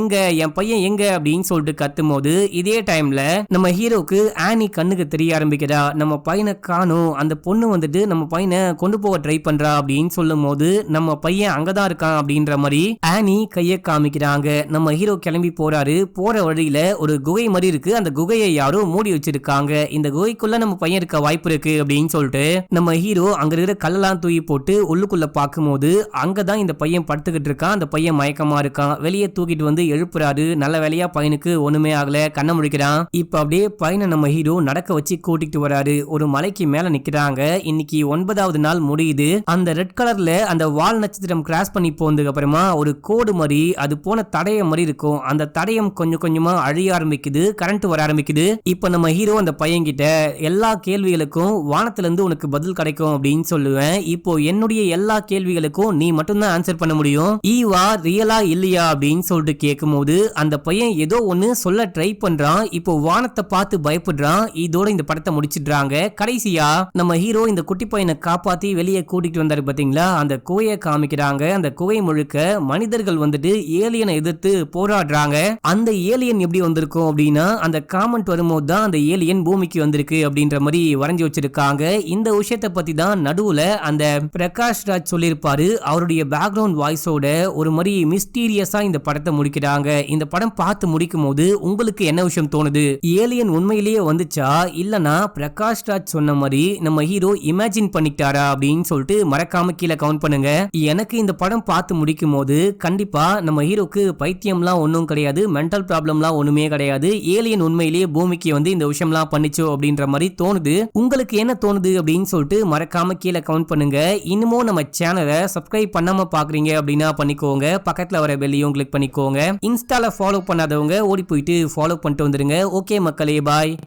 எங்க அப்படின்னு சொல்லிட்டு கத்தும் போது இதே டைம்ல நம்ம ஹீரோக்கு ஆனி கண்ணுக்கு தெரிய ஆரம்பிக்கிறா. நம்ம பையனை காணோம், அந்த பொண்ணு வந்துட்டு நம்ம பையனை கொண்டு போக ட்ரை பண்றா அப்படின்னு சொல்லும் போது நம்ம பையன் அங்கதான் இருக்கான் அப்படின்ற மாதிரி ஆனி கைய காமிக்கிறாங்க. நம்ம ஹீரோ கிளம்பி போறாரு. போற வழியில ஒரு குகை மாதிரி இருக்கு, அந்த குகையை யாரோ மூடி வச்சிருக்காங்க, இந்த குகைக்குள்ள நம்ம பையன் இருக்க வாய்ப்பு இருக்கு அப்படின்னு சொல்லிட்டு நம்ம ஹீரோ அங்க இருக்கிற கல்லெல்லாம் தூக்கி போட்டு உள்ளுக்குள்ள பார்க்கும்போது அங்கதான் இந்த பையன் படுத்துக்கிட்டு இருக்கான். அந்த பையன் மயக்கமா இருக்கான். வெளியே தூக்கிட்டு வந்து எழுப்புறாரு. நல்ல வேலையா பையனுக்கு ஒண்ணுமே ஆகல, கண்ண முடிக்கிறான். இப்ப அப்படியே பையனை நம்ம ஹீரோ நடக்க வச்சு கூட்டிட்டு வராரு. ஒரு மலைக்கு மேல நிக்கிறாங்க. இன்னைக்கு 9வது நாள் முடியுது. அந்த ரெட் கலர்ல அந்த வால் நட்சத்திரம் கிராஸ் பண்ணி போனதுக்கு அப்புறமா ஒரு கோடு மாதிரி அது போன தடயம் மாதிரி இருக்கும். அந்த தடயம் கொஞ்சம் கொஞ்சமா அழிய ஆரம்பிக்குது, கரண்ட் வர ஆரம்பிக்குது. இப்ப நம்ம ஹீரோ அந்த பையன் கிட்ட எல்லா கேள்விகளுக்கும் வானத்துல இருந்து உனக்கு பதில் கிடைக்கும் அப்படின்னு சொல்லுவேன். இப்போ என்னுடைய எல்லா கேள்விகளுக்கும் நீ மட்டும்தான் ஆன்சர் பண்ண முடியும். ஈவா ரியலா இல்லையா அப்படின்னு சொல்லிட்டு கேட்கும்போது அந்த பையன் ஏதோ ஒண்ணு சொல்ல ட்ரை பண்றான். இப்போ வானத்தை பார்த்து பயப்படுறான். இதோட இந்த படத்தை முடிச்சிடுறாங்க. கடைசியா நம்ம ஹீரோ இந்த குட்டி பையனை காப்பாத்தி வெளியே கூட்டிட்டு வந்தாரு பாத்தீங்களா, அந்த குகையை காமிக்கிறாங்க. அந்த குகை முழுக்க மனிதர்கள் வந்துட்டு ஏலியனை எதிர்த்து போராடுறாங்க. அந்த ஏலியன் எப்படி வந்திருக்கும் அப்படின்னா, அந்த காமெண்ட் வரும்போது தான் அந்த ஏலியன் பூமிக்கு வந்திருக்கு அப்படின்ற மாதிரி வரைஞ்சு வச்சிருக்காங்க. இந்த விஷயத்தை பத்தி தான் நடுவுல அந்த பிரகாஷ் ராஜ் சொல்லியிருப்பாரு. அவருடைய பேக்ரவுண்ட் வாய்ஸோட ஒரு மாதிரி மிஸ்டீரியஸா இந்த படத்தை முடிக்கிறாங்க. இந்த படம் பார்த்து முடிக்கும் போது உங்களுக்கு என்ன விஷயம் தோணுது? ஏலியன் உண்மையிலேயே வந்துச்சா, இல்லனா பிரகாஷ் ராஜ் சொன்ன மாதிரி நம்ம ஹீரோ இமேஜின் பண்ணிட்டாரா அப்படின்னு சொல்லிட்டு மறக்காம கீழே கவுண்ட் பண்ணுங்க. எனக்கு இந்த படம் பார்த்து முடிக்கும் போது கண்டிப்பா நம்ம ஹீரோக்கு பைத்தியம்லாம் ஒன்றும் கிடையாது, மென்டல் ப்ராப்ளம்லாம் ஒண்ணுமே கிடையாது, ஏலியன் உண்மையிலேயே பூமிக்கு வந்து இந்த விஷயம்லாம் பண்ணிச்சோ அப்படின்ற மாதிரி தோணுது. உங்களுக்கு என்ன தோணுது அப்படின்னு சொல்லிட்டு மறக்காம கீழே கவுண்ட் பண்ணுங்க. இன்னமும் நம்ம சேனலை சப்ஸ்கிரைப் பண்ணாம பாக்குறீங்க அப்படின்னா பண்ணிக்கோங்க. பக்கத்துல வர பெல்லையும் கிளிக் பண்ணிக்கோங்க. இன்ஸ்டால ஃபாலோ பண்ணாதவங்க ஓடி போயிட்டு ஃபாலோ பண்ணிட்டு வந்துருங்க. ஓகே மக்களே, பாய்.